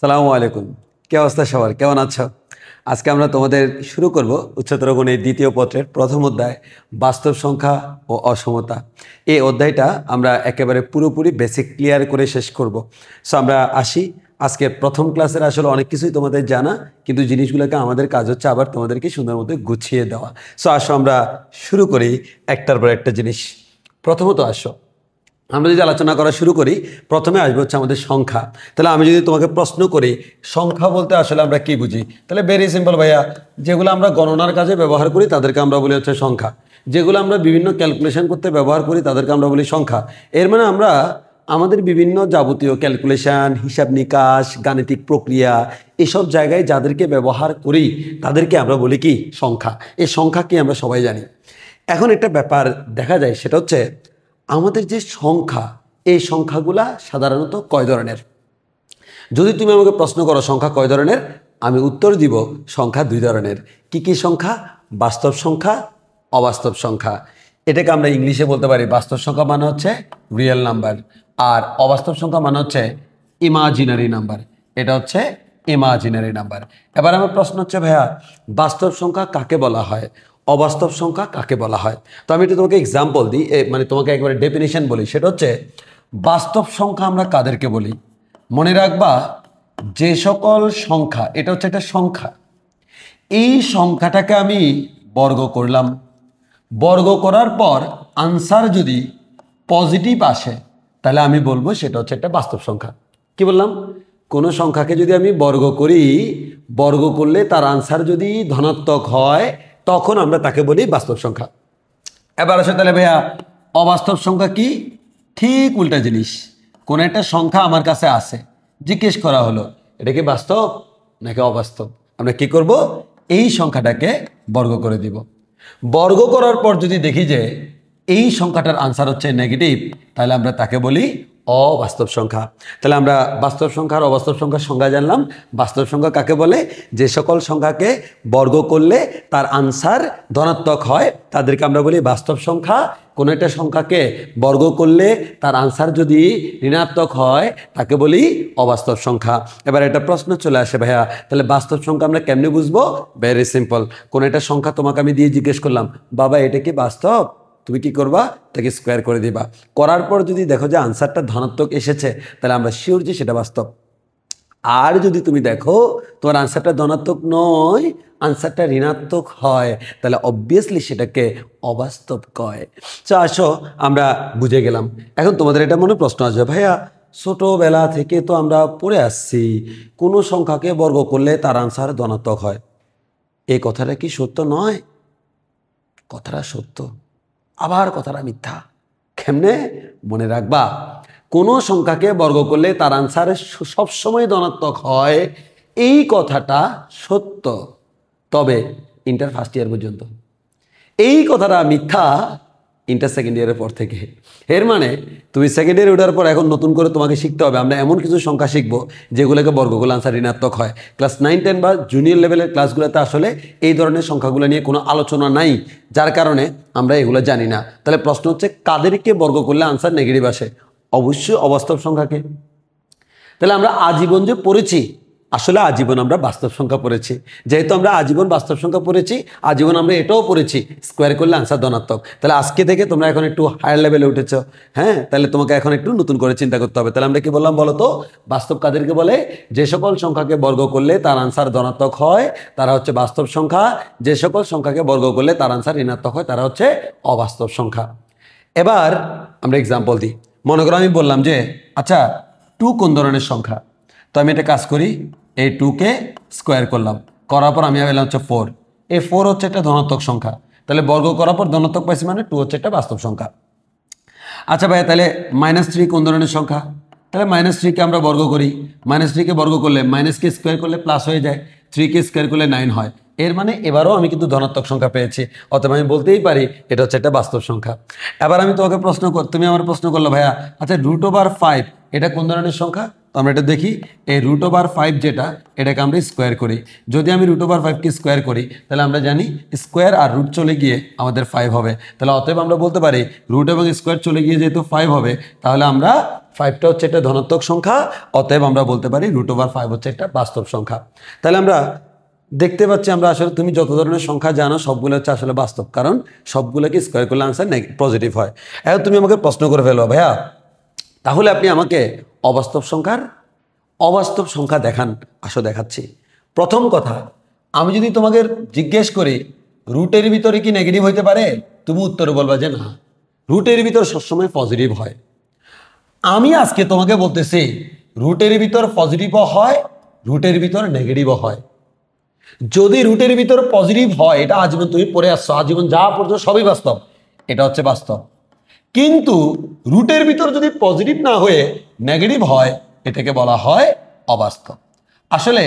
সালামু আলাইকুম। কি অবস্থা সবার, কেমন আছো? আজকে আমরা তোমাদের শুরু করব উচ্চতর গণিত দ্বিতীয় পত্রের প্রথম অধ্যায় বাস্তব সংখ্যা ও অসমতা। এই অধ্যায়টা আমরা একেবারে পুরোপুরি বেসিক ক্লিয়ার করে শেষ করব। সো আমরা আসি আজকে প্রথম ক্লাসের আসলে অনেক কিছুই তোমাদের জানা, কিন্তু জিনিসগুলোকে আমাদের কাজ হচ্ছে আবার তোমাদেরকে সুন্দর মতো গুছিয়ে দেওয়া। সো আসো আমরা শুরু করি একটার পর একটা জিনিস। প্রথমত আসো আমরা যদি আলোচনা করা শুরু করি, প্রথমে আসবে হচ্ছে আমাদের সংখ্যা। তাহলে আমি যদি তোমাকে প্রশ্ন করি সংখ্যা বলতে আসলে আমরা কি বুঝি, তাহলে ভেরি সিম্পল ভাইয়া, যেগুলো আমরা গণনার কাজে ব্যবহার করি তাদেরকে আমরা বলি হচ্ছে সংখ্যা। যেগুলো আমরা বিভিন্ন ক্যালকুলেশন করতে ব্যবহার করি তাদেরকে আমরা বলি সংখ্যা। এর মানে আমরা আমাদের বিভিন্ন যাবতীয় ক্যালকুলেশন, হিসাব নিকাশ, গাণিতিক প্রক্রিয়া, এসব জায়গায় যাদেরকে ব্যবহার করি তাদেরকে আমরা বলি কি সংখ্যা। এই সংখ্যা কি আমরা সবাই জানি। এখন একটা ব্যাপার দেখা যায়, সেটা হচ্ছে আমাদের যে সংখ্যা, এই সংখ্যাগুলা সাধারণত কয় ধরনের। যদি তুমি আমাকে প্রশ্ন করো সংখ্যা কয় ধরনের, আমি উত্তর দিব সংখ্যা দুই ধরনের। কি কি সংখ্যা? বাস্তব সংখ্যা, অবাস্তব সংখ্যা। এটাকে আমরা ইংলিশে বলতে পারি বাস্তব সংখ্যা মানে হচ্ছে রিয়েল নাম্বার, আর অবাস্তব সংখ্যা মানে হচ্ছে ইমাজিনারি নাম্বার। এটা হচ্ছে ইমাজিনারি নাম্বার। এবার আমার প্রশ্ন হচ্ছে ভাইয়া, বাস্তব সংখ্যা কাকে বলা হয়, অবাস্তব সংখ্যা কাকে বলা হয়? তো আমি একটু তোমাকে এক্সাম্পল দিই, মানে তোমাকে একবারে ডেফিনেশন বলি। সেটা হচ্ছে বাস্তব সংখ্যা আমরা কাদেরকে বলি, মনে রাখবা যে সকল সংখ্যা, এটা হচ্ছে একটা সংখ্যা, এই সংখ্যাটাকে আমি বর্গ করলাম, বর্গ করার পর আনসার যদি পজিটিভ আসে তাহলে আমি বলবো সেটা হচ্ছে একটা বাস্তব সংখ্যা। কি বললাম? কোনো সংখ্যাকে যদি আমি বর্গ করি, বর্গ করলে তার আনসার যদি ধনাত্মক হয় তখন আমরা তাকে বলি বাস্তব সংখ্যা। এবার আসে তাহলে ভাইয়া অবাস্তব সংখ্যা কি? ঠিক উল্টা জিনিস। কোন একটা সংখ্যা আমার কাছে আছে, জিজ্ঞেস করা হলো এটা কি বাস্তব নাকি অবাস্তব, আমরা কি করব? এই সংখ্যাটাকে বর্গ করে দিব। বর্গ করার পর যদি দেখি যে এই সংখ্যাটার আনসার হচ্ছে নেগেটিভ, তাহলে আমরা তাকে বলি অবাস্তব সংখ্যা। তাহলে আমরা বাস্তব সংখ্যা আর অবাস্তব সংখ্যার সংজ্ঞা জানলাম। বাস্তব সংখ্যা কাকে বলে? যে সকল সংখ্যাকে বর্গ করলে তার আনসার ধনাত্মক হয় তাদেরকে আমরা বলি বাস্তব সংখ্যা। কোনো একটা সংখ্যাকে বর্গ করলে তার আনসার যদি ঋণাত্মক হয় তাকে বলি অবাস্তব সংখ্যা। এবার একটা প্রশ্ন চলে আসে ভাইয়া, তাহলে বাস্তব সংখ্যা আমরা কেমনে বুঝবো? Very simple. কোনো একটা সংখ্যা তোমাকে আমি দিয়ে জিজ্ঞেস করলাম, বাবা এটা কি বাস্তব? তুমি কি করবা? তাকে স্কোয়ার করে দিবা। করার পর যদি দেখো যে আনসারটা ধনাত্মক এসেছে তাহলে আমরা শিওর যে সেটা বাস্তব। আর যদি তুমি দেখো তোমার আনসারটা ধনাত্মক নয়, আনসারটা ঋণাত্মক হয়, তাহলে অবভিয়াসলি সেটাকে অবাস্তব কয়। তো আসো আমরা বুঝে গেলাম। এখন তোমাদের এটা মনে প্রশ্ন আসবে, ভাইয়া ছোটবেলা থেকে তো আমরা পড়ে আসছি কোনো সংখ্যাকে বর্গ করলে তার আনসার ধনাত্মক হয়, এই কথাটা কি সত্য নয়? কথাটা সত্য, আবার কথাটা মিথ্যা। কেমনে? মনে রাখবা কোনো সংখ্যাকে বর্গ করলে তার আনসার সবসময় ধনাত্মক হয়, এই কথাটা সত্য, তবে ইন্টার ফার্স্ট ইয়ার পর্যন্ত। এই কথাটা মিথ্যা ইন্টার সেকেন্ড ইয়ারের পর থেকে। এর মানে তুমি সেকেন্ড ইয়ারে ওঠার পর এখন নতুন করে তোমাকে শিখতে হবে, আমরা এমন কিছু সংখ্যা শিখবো যেগুলোকে বর্গ করলে আনসার ঋণাত্মক হয়। ক্লাস 9-10 বা জুনিয়র লেভেলের ক্লাসগুলোতে আসলে এই ধরনের সংখ্যাগুলো নিয়ে কোনো আলোচনা নাই, যার কারণে আমরা এগুলো জানি না। তাহলে প্রশ্ন হচ্ছে কাদেরকে বর্গ করলে আনসার নেগেটিভ আসে? অবশ্যই অবাস্তব সংখ্যাকে। তাহলে আমরা আজীবন যে পড়েছি, আসলে আজীবন আমরা বাস্তব সংখ্যা পড়েছি। যেহেতু আমরা আজীবন বাস্তব সংখ্যা পড়েছি, আজীবন আমরা এটাও পড়েছি স্কোয়ার করলে আনসার ধনাত্মক। তাহলে আজকে থেকে তোমরা এখন একটু হায়ার লেভেলে উঠেছ, হ্যাঁ, তাহলে তোমাকে এখন একটু নতুন করে চিন্তা করতে হবে। তাহলে আমরা কি বললাম বলো তো? বাস্তব কাদেরকে বলে? যে সকল সংখ্যাকে বর্গ করলে তার আনসার ধনাত্মক হয় তারা হচ্ছে বাস্তব সংখ্যা। যে সকল সংখ্যাকে বর্গ করলে তার আনসার ঋণাত্মক হয় তারা হচ্ছে অবাস্তব সংখ্যা। এবার আমরা এক্সাম্পল দিই। মনে করো আমি বললাম যে আচ্ছা 2 কোন ধরনের সংখ্যা? তো আমি একটা কাজ করি, এই 2কে স্কোয়ার করলাম, করার পর আমি পেলাম হচ্ছে 4। এই 4 হচ্ছে একটা ধনাত্মক সংখ্যা, তাহলে বর্গ করার পর ধনাত্মক পাইছি মানে 2 হচ্ছে একটা বাস্তব সংখ্যা। আচ্ছা ভাই তাহলে -3 কোন ধরনের সংখ্যা? তাহলে -3কে আমরা বর্গ করি, -3কে বর্গ করলে মাইনাসকে স্কোয়ার করলে প্লাস হয়ে যায়, 3কে স্কোয়ার করলে 9 হয়। এর মানে এবারও আমি কিন্তু ধনাত্মক সংখ্যা পেয়েছি, অথবা আমি বলতেই পারি এটা হচ্ছে একটা বাস্তব সংখ্যা। এবার আমি তোমাকে তুমি আমার প্রশ্ন করলো, ভাইয়া আচ্ছা √5 এটা কোন ধরনের সংখ্যা? তো আমরা এটা দেখি, এই √5 যেটা, এটাকে আমরা স্কোয়ার করি। যদি আমি √5কে স্কোয়ার করি তাহলে আমরা জানি স্কোয়ার আর রুট চলে গিয়ে আমাদের 5 হবে। তাহলে অতএব আমরা বলতে পারি রুট এবং স্কোয়ার চলে গিয়ে যেহেতু 5 হবে, তাহলে আমরা 5টা হচ্ছে একটা ধনাত্মক সংখ্যা, অতএব আমরা বলতে পারি √5 হচ্ছে একটা বাস্তব সংখ্যা। তাহলে আমরা দেখতে পাচ্ছি আমরা আসলে তুমি যত ধরনের সংখ্যা জানো সবগুলো হচ্ছে আসলে বাস্তব, কারণ সবগুলোকে স্কোয়ার করলে আনসার পজিটিভ হয়। এখন তুমি আমাকে প্রশ্ন করে ফেলো, ভাইয়া তাহলে আপনি আমাকে অবাস্তব সংখ্যা দেখান। আসো দেখাচ্ছি। প্রথম কথা, আমি যদি তোমাকে জিজ্ঞেস করি রুটের ভিতরে কি নেগেটিভ হইতে পারে, তুমি উত্তরে বলবা যে না, রুটের ভিতর সবসময় পজিটিভ হয়। আমি আজকে তোমাকে বলতেছি রুটের ভিতর পজিটিভও হয়, রুটের ভিতর নেগেটিভও হয়। যদি রুটের ভিতর পজিটিভ হয়, এটা আজীবন তুমি পড়ে আসছো, আজীবন যা পড়ছো সবই বাস্তব, এটা হচ্ছে বাস্তব। কিন্তু রুটের ভিতর যদি পজিটিভ না হয়ে নেগেটিভ হয়, এটাকে বলা হয় অবাস্তব। আসলে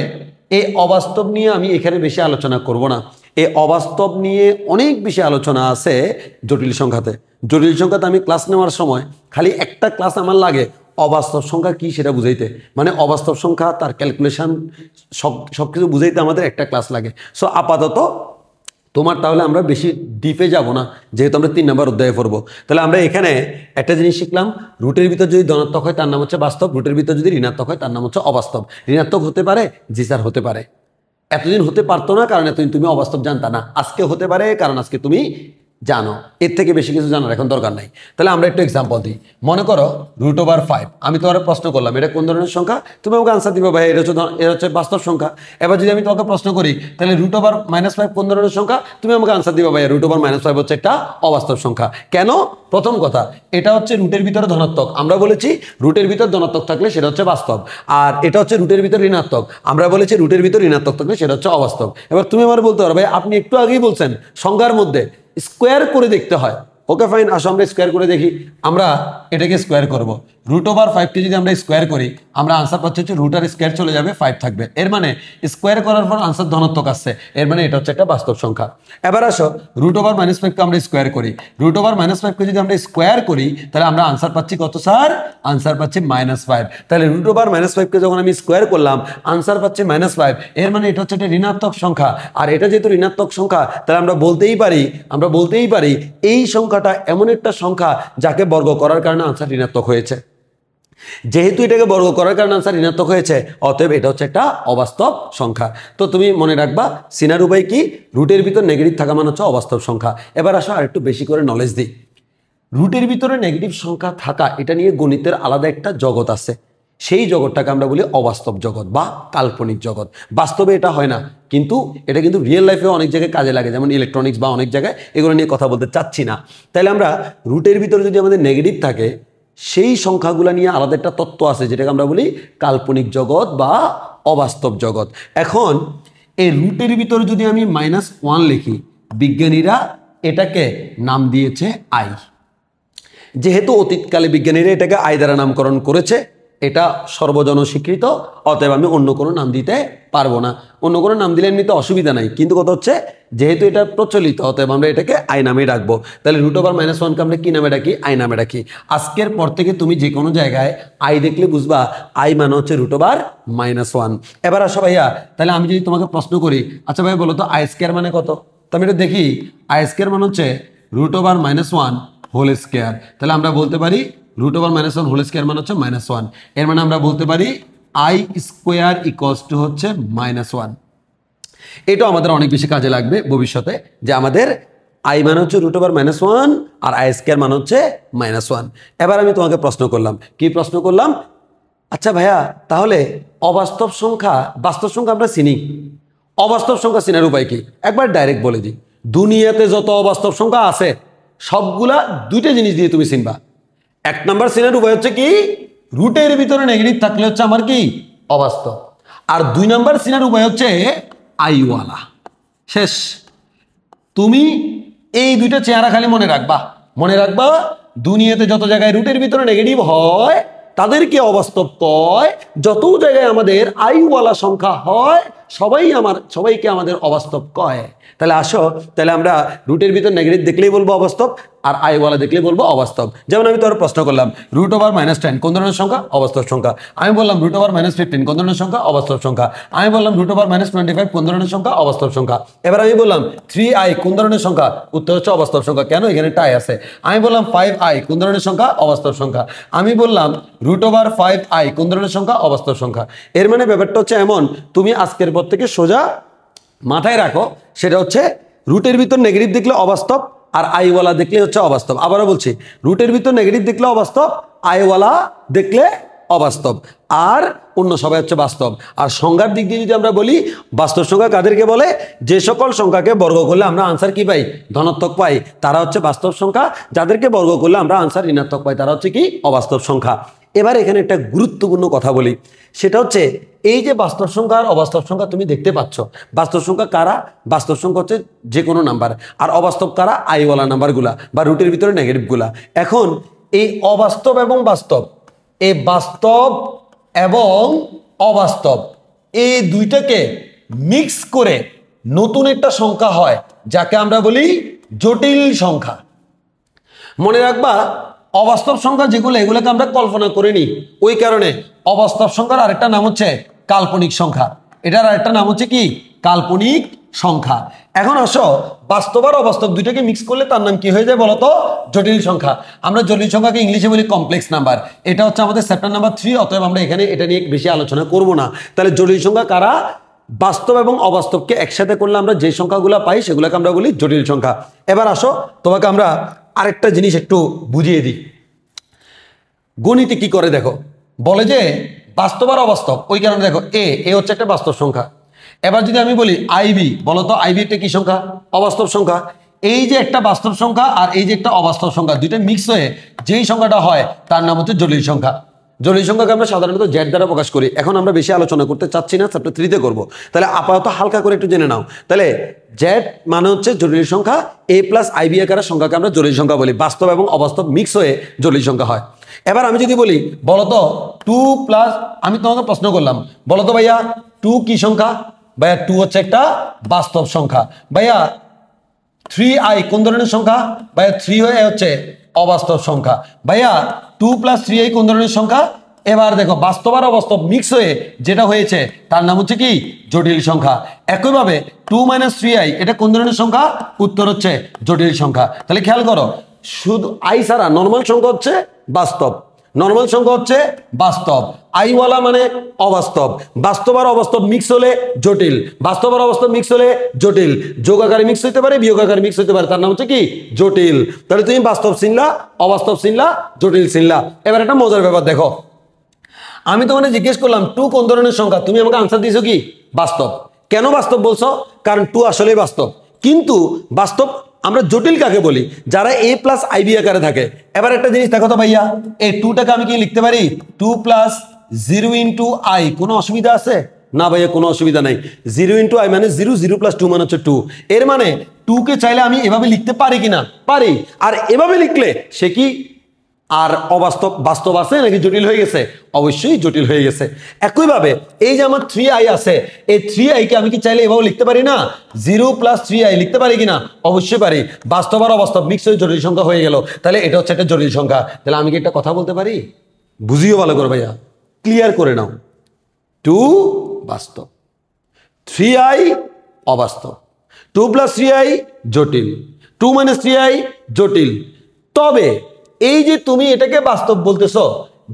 এই অবাস্তব নিয়ে আমি এখানে বেশি আলোচনা করব না। এই অবাস্তব নিয়ে অনেক বেশি আলোচনা আছে জটিল সংখ্যাতে। জটিল সংখ্যাতে আমি ক্লাস নেওয়ার সময় খালি একটা ক্লাস আমার লাগে অবাস্তব সংখ্যা কি সেটা বুঝাইতে, মানে অবাস্তব সংখ্যা তার ক্যালকুলেশন সব কিছু বুঝাইতে আমাদের একটা ক্লাস লাগে। সো আপাতত তোমার তাহলে আমরা বেশি ডিপে যাব না, যেহেতু আমরা 3 নম্বর অধ্যায়ে পড়বো। তাহলে আমরা এখানে একটা জিনিস শিখলাম, রুটের ভিতর যদি ধনাত্মক হয় তার নাম হচ্ছে বাস্তব, রুটের ভিতর যদি ঋণাত্মক হয় তার নাম হচ্ছে অবাস্তব। ঋণাত্মক হতে পারে, জি স্যার হতে পারে। এতদিন হতে পারতো না কারণ এতদিন তুমি অবাস্তব জানতা না, আজকে হতে পারে কারণ আজকে তুমি জানো। এর থেকে বেশি কিছু জানার এখন দরকার নাই। তাহলে আমরা একটু এক্সাম্পল দিই। মনে করো √5, আমি তোমার প্রশ্ন করলাম এটা কোন ধরনের সংখ্যা, তুমি আমাকে আনসার দিবে ভাই এটা হচ্ছে বাস্তব সংখ্যা। এবার যদি আমি তোমাকে প্রশ্ন করি তাহলে √5 কোন ধরনের সংখ্যা, তুমি আমাকে আনসার দিবে ভাই √5 হচ্ছে একটা অবাস্তব সংখ্যা। কেন? প্রথম কথা, এটা হচ্ছে রুটের ভিতরে ধনাত্মক। আমরা বলেছি রুটের ভিতর ধনাত্মক থাকলে সেটা হচ্ছে বাস্তব, আর এটা হচ্ছে রুটের ভিতর ঋণাত্মক। আমরা বলেছি রুটের ভিতর ঋণাত্মক থাকলে সেটা হচ্ছে অবাস্তব। এবার তুমি আমার বলতে পারো ভাই আপনি একটু আগেই বলছেন সংখ্যার মধ্যে স্কোয়ার করে দেখতে হয়। ওকে ফাইন, আসো আমরা স্কোয়ার করে দেখি। আমরা এটাকে স্কোয়ার করব। √5কে যদি আমরা স্কোয়ার করি, আমরা আনসার পাচ্ছি হচ্ছে √ স্কোয়ার চলে যাবে 5 থাকবে। এর মানে স্কোয়ার করার পর আনসার ধনাত্মক আসছে, এর মানে এটা হচ্ছে একটা বাস্তব সংখ্যা। এবার আসো √5কে আমরা স্কোয়ার করি। √5কে যদি আমরা স্কোয়ার করি তাহলে আমরা আনসার পাচ্ছি কত স্যার? আনসার পাচ্ছি -5। তাহলে √5কে যখন আমি স্কোয়ার করলাম আনসার পাচ্ছি -5, এর মানে এটা হচ্ছে একটা ঋণাত্মক সংখ্যা। আর এটা যেহেতু ঋণাত্মক সংখ্যা তাহলে আমরা বলতেই পারি এই সংখ্যাটা এমন একটা সংখ্যা যাকে বর্গ করার কারণে আনসার ঋণাত্মক হয়েছে। যেহেতু এটাকে বর্গ করার কারণে আনসার ঋণাত্মক হয়েছে, অতএব এটা হচ্ছে একটা অবাস্তব সংখ্যা। তো তুমি মনে রাখবা সিনার উপায় কি, রুটের ভিতর নেগেটিভ থাকা মানে হচ্ছে অবাস্তব সংখ্যা। এবার আসো আর একটু বেশি করে নলেজ দিই। রুটের ভিতরে নেগেটিভ সংখ্যা থাকা এটা নিয়ে গণিতের আলাদা একটা জগৎ আছে। সেই জগৎটাকে আমরা বলি অবাস্তব জগৎ বা কাল্পনিক জগৎ। বাস্তবে এটা হয় না, কিন্তু এটা কিন্তু রিয়েল লাইফে অনেক জায়গায় কাজে লাগে, যেমন ইলেকট্রনিক্স বা অনেক জায়গায়। এগুলো নিয়ে কথা বলতে চাচ্ছি না। তাহলে আমরা রুটের ভিতরে যদি আমাদের নেগেটিভ থাকে, সেই সংখ্যাগুলো নিয়ে আলাদা একটা তত্ত্ব আছে যেটাকে আমরা বলি কাল্পনিক জগৎ বা অবাস্তব জগৎ। এখন এই রুটের ভিতরে যদি আমি -1 লিখি, বিজ্ঞানীরা এটাকে নাম দিয়েছে আই। যেহেতু অতীতকালে বিজ্ঞানীরা এটাকে আই দ্বারা নামকরণ করেছে, এটা সর্বজন স্বীকৃত, অতএব আমি অন্য কোনো নাম দিতে পারবো না। অন্য কোনো নাম দিলে এমনিতে অসুবিধা নাই, কিন্তু কথা হচ্ছে যেহেতু এটা প্রচলিত, অতএব আমরা এটাকে আই নামেই রাখবো। তাহলে √1-1কে আমরা কি নামে ডাকি? আই নামে ডাকি। আজকের পর থেকে তুমি যে কোনো জায়গায় আই দেখলে বুঝবা আই মানে হচ্ছে √1। এবার আসো ভাইয়া, তাহলে আমি যদি তোমাকে প্রশ্ন করি, আচ্ছা ভাই বলো তো I² মানে কত? তো আমি এটা দেখি, I² মানে হচ্ছে √1 তাহলে আমরা বলতে পারি √1 মানে হচ্ছে -1। এর মানে আমরা বলতে পারি I² হচ্ছে -1। এটাও আমাদের অনেক বেশি কাজে লাগবে ভবিষ্যতে, যে আমাদের আই মানে হচ্ছে √1 আর I² মানে হচ্ছে -1। এবার আমি তোমাকে প্রশ্ন করলাম, কি প্রশ্ন করলাম? আচ্ছা ভাইয়া তাহলে অবাস্তব সংখ্যা বাস্তব সংখ্যা আমরা চিনি, অবাস্তব সংখ্যা চিনার উপায় কি? একবার ডাইরেক্ট বলে দিই, দুনিয়াতে যত অবাস্তব সংখ্যা আছে সবগুলা দুইটা জিনিস দিয়ে তুমি চিনবা। 1 নাম্বার চিনার উপায় হচ্ছে কি? রুটের ভিতরে নেগেটিভ থাকলে হচ্ছে আমার কি? অবাস্তব। আর 2 নাম্বার চিনার উপায় হচ্ছে আইওয়ালা। শেষ। তুমি এই দুইটা চেহারা খালি মনে রাখবা দুনিয়াতে যত জায়গায় রুটের ভিতরে নেগেটিভ হয় তাদেরকে অবাস্তব কয়, যত জায়গায় আমাদের আইওয়ালা সংখ্যা হয় সবাইকে আমাদের অবাস্তব কয়। তাহলে আসো, তাহলে আমরা রুটের ভিতর নেগেটিভ দেখলেই বলবো অবাস্তব, আর আইওয়ালা দেখলেই বলবো অবাস্তব। যেমন আমি তোর প্রশ্ন করলাম √10 কোন ধরনের সংখ্যা? অবাস্তব সংখ্যা। আমি বললাম √15 কোন ধরনের সংখ্যা? অবাস্তব সংখ্যা। আমি বললাম √25 কোন ধরনের সংখ্যা? অবাস্তব সংখ্যা। এবার আমি বললাম 3i কোন ধরনের সংখ্যা? উত্তর হচ্ছে অবাস্তব সংখ্যা। কেন? এখানে টাই আছে। আমি বললাম 5i কোন ধরনের সংখ্যা? অবাস্তব সংখ্যা। আমি বললাম √5i কোন ধরনের সংখ্যা? অবাস্তব সংখ্যা। এর মানে ব্যাপারটা হচ্ছে এমন, তুমি আজকের পর থেকে সোজা মাথায় রাখো, সেটা হচ্ছে রুটের ভিতর নেগেটিভ দেখলে অবাস্তব, আর আইওয়ালা দেখলে হচ্ছে অবাস্তব। আবারও বলছি, রুটের ভিতর নেগেটিভ দেখলে অবাস্তব, আইওয়ালা দেখলে অবাস্তব, আর অন্য সবাই হচ্ছে বাস্তব। আর সংখ্যার দিক দিয়ে যদি আমরা বলি, বাস্তব সংখ্যা কাদেরকে বলে? যে সকল সংখ্যাকে বর্গ করলে আমরা আনসার কি পাই? ধনাত্মক পাই, তারা হচ্ছে বাস্তব সংখ্যা। যাদেরকে বর্গ করলে আমরা আনসার ঋণাত্মক পাই, তারা হচ্ছে কি? অবাস্তব সংখ্যা। এবার এখানে একটা গুরুত্বপূর্ণ কথা বলি, সেটা হচ্ছে এই যে বাস্তব সংখ্যা আর অবাস্তব সংখ্যা তুমি দেখতে পাচ্ছ, বাস্তব সংখ্যা কারা? বাস্তব সংখ্যা হচ্ছে যে কোনো নাম্বার, আর অবাস্তব কারা? আইওয়ালা নাম্বারগুলা বা রুটের ভিতরে নেগেটিভগুলা। এখন এই অবাস্তব এবং বাস্তব, এই বাস্তব এবং অবাস্তব, এই দুইটাকে মিক্স করে নতুন একটা সংখ্যা হয়, যাকে আমরা বলি জটিল সংখ্যা। মনে রাখবা, অবাস্তব সংখ্যা যেগুলো, এগুলোকে আমরা কল্পনা করিনি, ওই কারণে অবাস্তব সংখ্যার আরেকটা নাম হচ্ছে কাল্পনিক সংখ্যা। এটার আরেকটা নাম হচ্ছে কি? কাল্পনিক সংখ্যা। এখন আসো, বাস্তব আর অবাস্তব দুইটাকে মিক্স করলে তার নাম কি হয়ে যায় বলতো? জটিল সংখ্যা। আমরা জটিল সংখ্যাকে ইংলিশে বলি কমপ্লেক্স নাম্বার। এটা হচ্ছে আমাদের চ্যাপ্টার নাম্বার 3, অতএব আমরা এখানে এটা নিয়ে বেশি আলোচনা করব না। তাহলে জটিল সংখ্যা কারা? বাস্তব এবং অবাস্তবকে একসাথে করলে আমরা যে সংখ্যাগুলো পাই সেগুলোকে আমরা বলি জটিল সংখ্যা। এবার আসো, তোমাকে আমরা আরেকটা জিনিস একটু বুঝিয়ে দিই। গণিতে কি করে দেখো, বলে যে বাস্তব আর অবাস্তব, ওই কারণে দেখো এ হচ্ছে একটা বাস্তব সংখ্যা। এবার যদি আমি বলি আইবি, বলো তো আইবি একটা কি সংখ্যা? অবাস্তব সংখ্যা। এই যে একটা বাস্তব সংখ্যা আর এই যে একটা অবাস্তব সংখ্যা, দুইটা মিক্স হয়ে যেই সংখ্যাটা হয় তার নাম হচ্ছে জটিল সংখ্যা। জটিল সংখ্যাকে আমরা সাধারণত জেড দ্বারা প্রকাশ করি। এখন আমরা বেশি আলোচনা করতে চাচ্ছি না, চ্যাপ্টার 3-তে করবো। তাহলে আপাতত হালকা করে একটু জেনে নাও। তাহলে জেড মানে হচ্ছে জটিল সংখ্যা, a প্লাস আইবি আকারের সংখ্যাকে আমরা জটিল সংখ্যা বলি। বাস্তব এবং অবাস্তব মিক্স হয়ে জটিল সংখ্যা হয়। এবার আমি যদি বলি, বলতো 2+, আমি তোমাকে প্রশ্ন করলাম, বলতো ভাইয়া 2 কি সংখ্যা? ভাইয়া 2 হচ্ছে একটা বাস্তব সংখ্যা। ভাইয়া 3i কোন ধরনের সংখ্যা? ভাইয়া 3 হয়ে হচ্ছে অবাস্তব সংখ্যা। ভাইয়া 2 + 3i কোন ধরনের সংখ্যা? এবার দেখো, বাস্তব আর অবাস্তব মিক্স হয়ে যেটা হয়েছে তার নাম হচ্ছে কি? জটিল সংখ্যা। একইভাবে 2 - 3i এটা কোন ধরনের সংখ্যা? উত্তর হচ্ছে জটিল সংখ্যা। তাহলে খেয়াল করো, শুধু আই ছাড়া নর্মাল সংখ্যা হচ্ছে বাস্তব, নর্মাল সংখ্যা হচ্ছে বাস্তব, আইওয়ালা মানে অবাস্তব, বাস্তব আর অবাস্তব মিক্স হলে জটিল, বাস্তব আর অবাস্তব মিক্স হলে জটিল, যোগ আকারে মিক্স হইতে পারে, বিয়োগ আকারে মিক্স হইতে পারে, তার নাম হচ্ছে কি? জটিল। তাহলে তুমি বাস্তব চিনলা, অবাস্তব চিনলা, জটিল চিনলা। এবার একটা মজার ব্যাপার দেখো, আমি তোমাকে জিজ্ঞেস করলাম 2 কোন ধরনের সংখ্যা, তুমি আমাকে আনসার দিয়েছো কি? বাস্তব। কেন বাস্তব বলছো? কারণ 2 আসলেই বাস্তব। কিন্তু বাস্তব আমরা জটিল কাকে বলি? যারা a প্লাস আইবি আকারে থাকে। এবার একটা জিনিস দেখো তো ভাইয়া, এই 2টাকে আমি কি লিখতে পারি? 2 + 0 * i। কোনো অসুবিধা আছে? না ভাইয়া, কোনো অসুবিধা নাই। 0 * i মানে 0, 0 + 2 মানে হচ্ছে 2। এর মানে 2 কে চাইলে আমি এভাবে লিখতে পারি কিনা? পারি। আর এভাবে লিখলে সে কি আর অবাস্তব বাস্তব আছে নাকি জটিল হয়ে গেছে? অবশ্যই জটিল হয়ে গেছে। একইভাবে এই যে আমার 3i আছে, এই 3i কে আমি কি চাইলে এভাবে লিখতে পারি না? 0 + 3i লিখতে পারি কিনা? অবশ্যই পারি। বাস্তব আর অবাস্তব মিক্স হয়ে জটিল সংখ্যা হয়ে গেল। তাহলে এটা হচ্ছে একটা জটিল সংখ্যা। তাহলে আমি কি একটা কথা বলতে পারি? বুঝিও ভালো করে ভাইয়া, ক্লিয়ার করে নাও। 2 বাস্তব, 3i অবাস্তব, 2 + 3i জটিল, 2 - 3i জটিল। তবে এই যে তুমি এটাকে বাস্তব বলতেছ,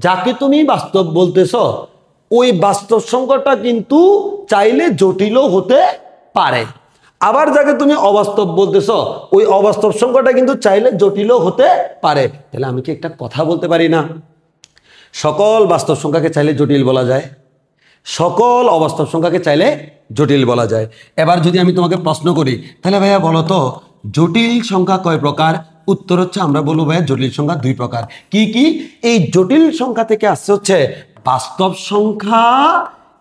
যাকে তুমি বাস্তব বলতেছ, ওই বাস্তব সংখ্যাটা কিন্তু চাইলে জটিলও হতে পারে। আবার যাকে তুমি অবাস্তব বলতেছ, ওই অবাস্তব সংখ্যাটা কিন্তু চাইলে জটিলও হতে পারে। তাহলে আমি কি একটা কথা বলতে পারি না? সকল বাস্তব সংখ্যাকে চাইলে জটিল বলা যায়, সকল অবাস্তব সংখ্যাকে চাইলে জটিল বলা যায়। এবার যদি আমি তোমাকে প্রশ্ন করি, তাহলে ভাইয়া বলো তো জটিল সংখ্যা কয় প্রকার? উত্তর হচ্ছে আমরা বলবো ভাইয়া জটিল সংখ্যা 2 প্রকার। কি কি? এই জটিল সংখ্যা থেকে আসছে হচ্ছে বাস্তব সংখ্যা,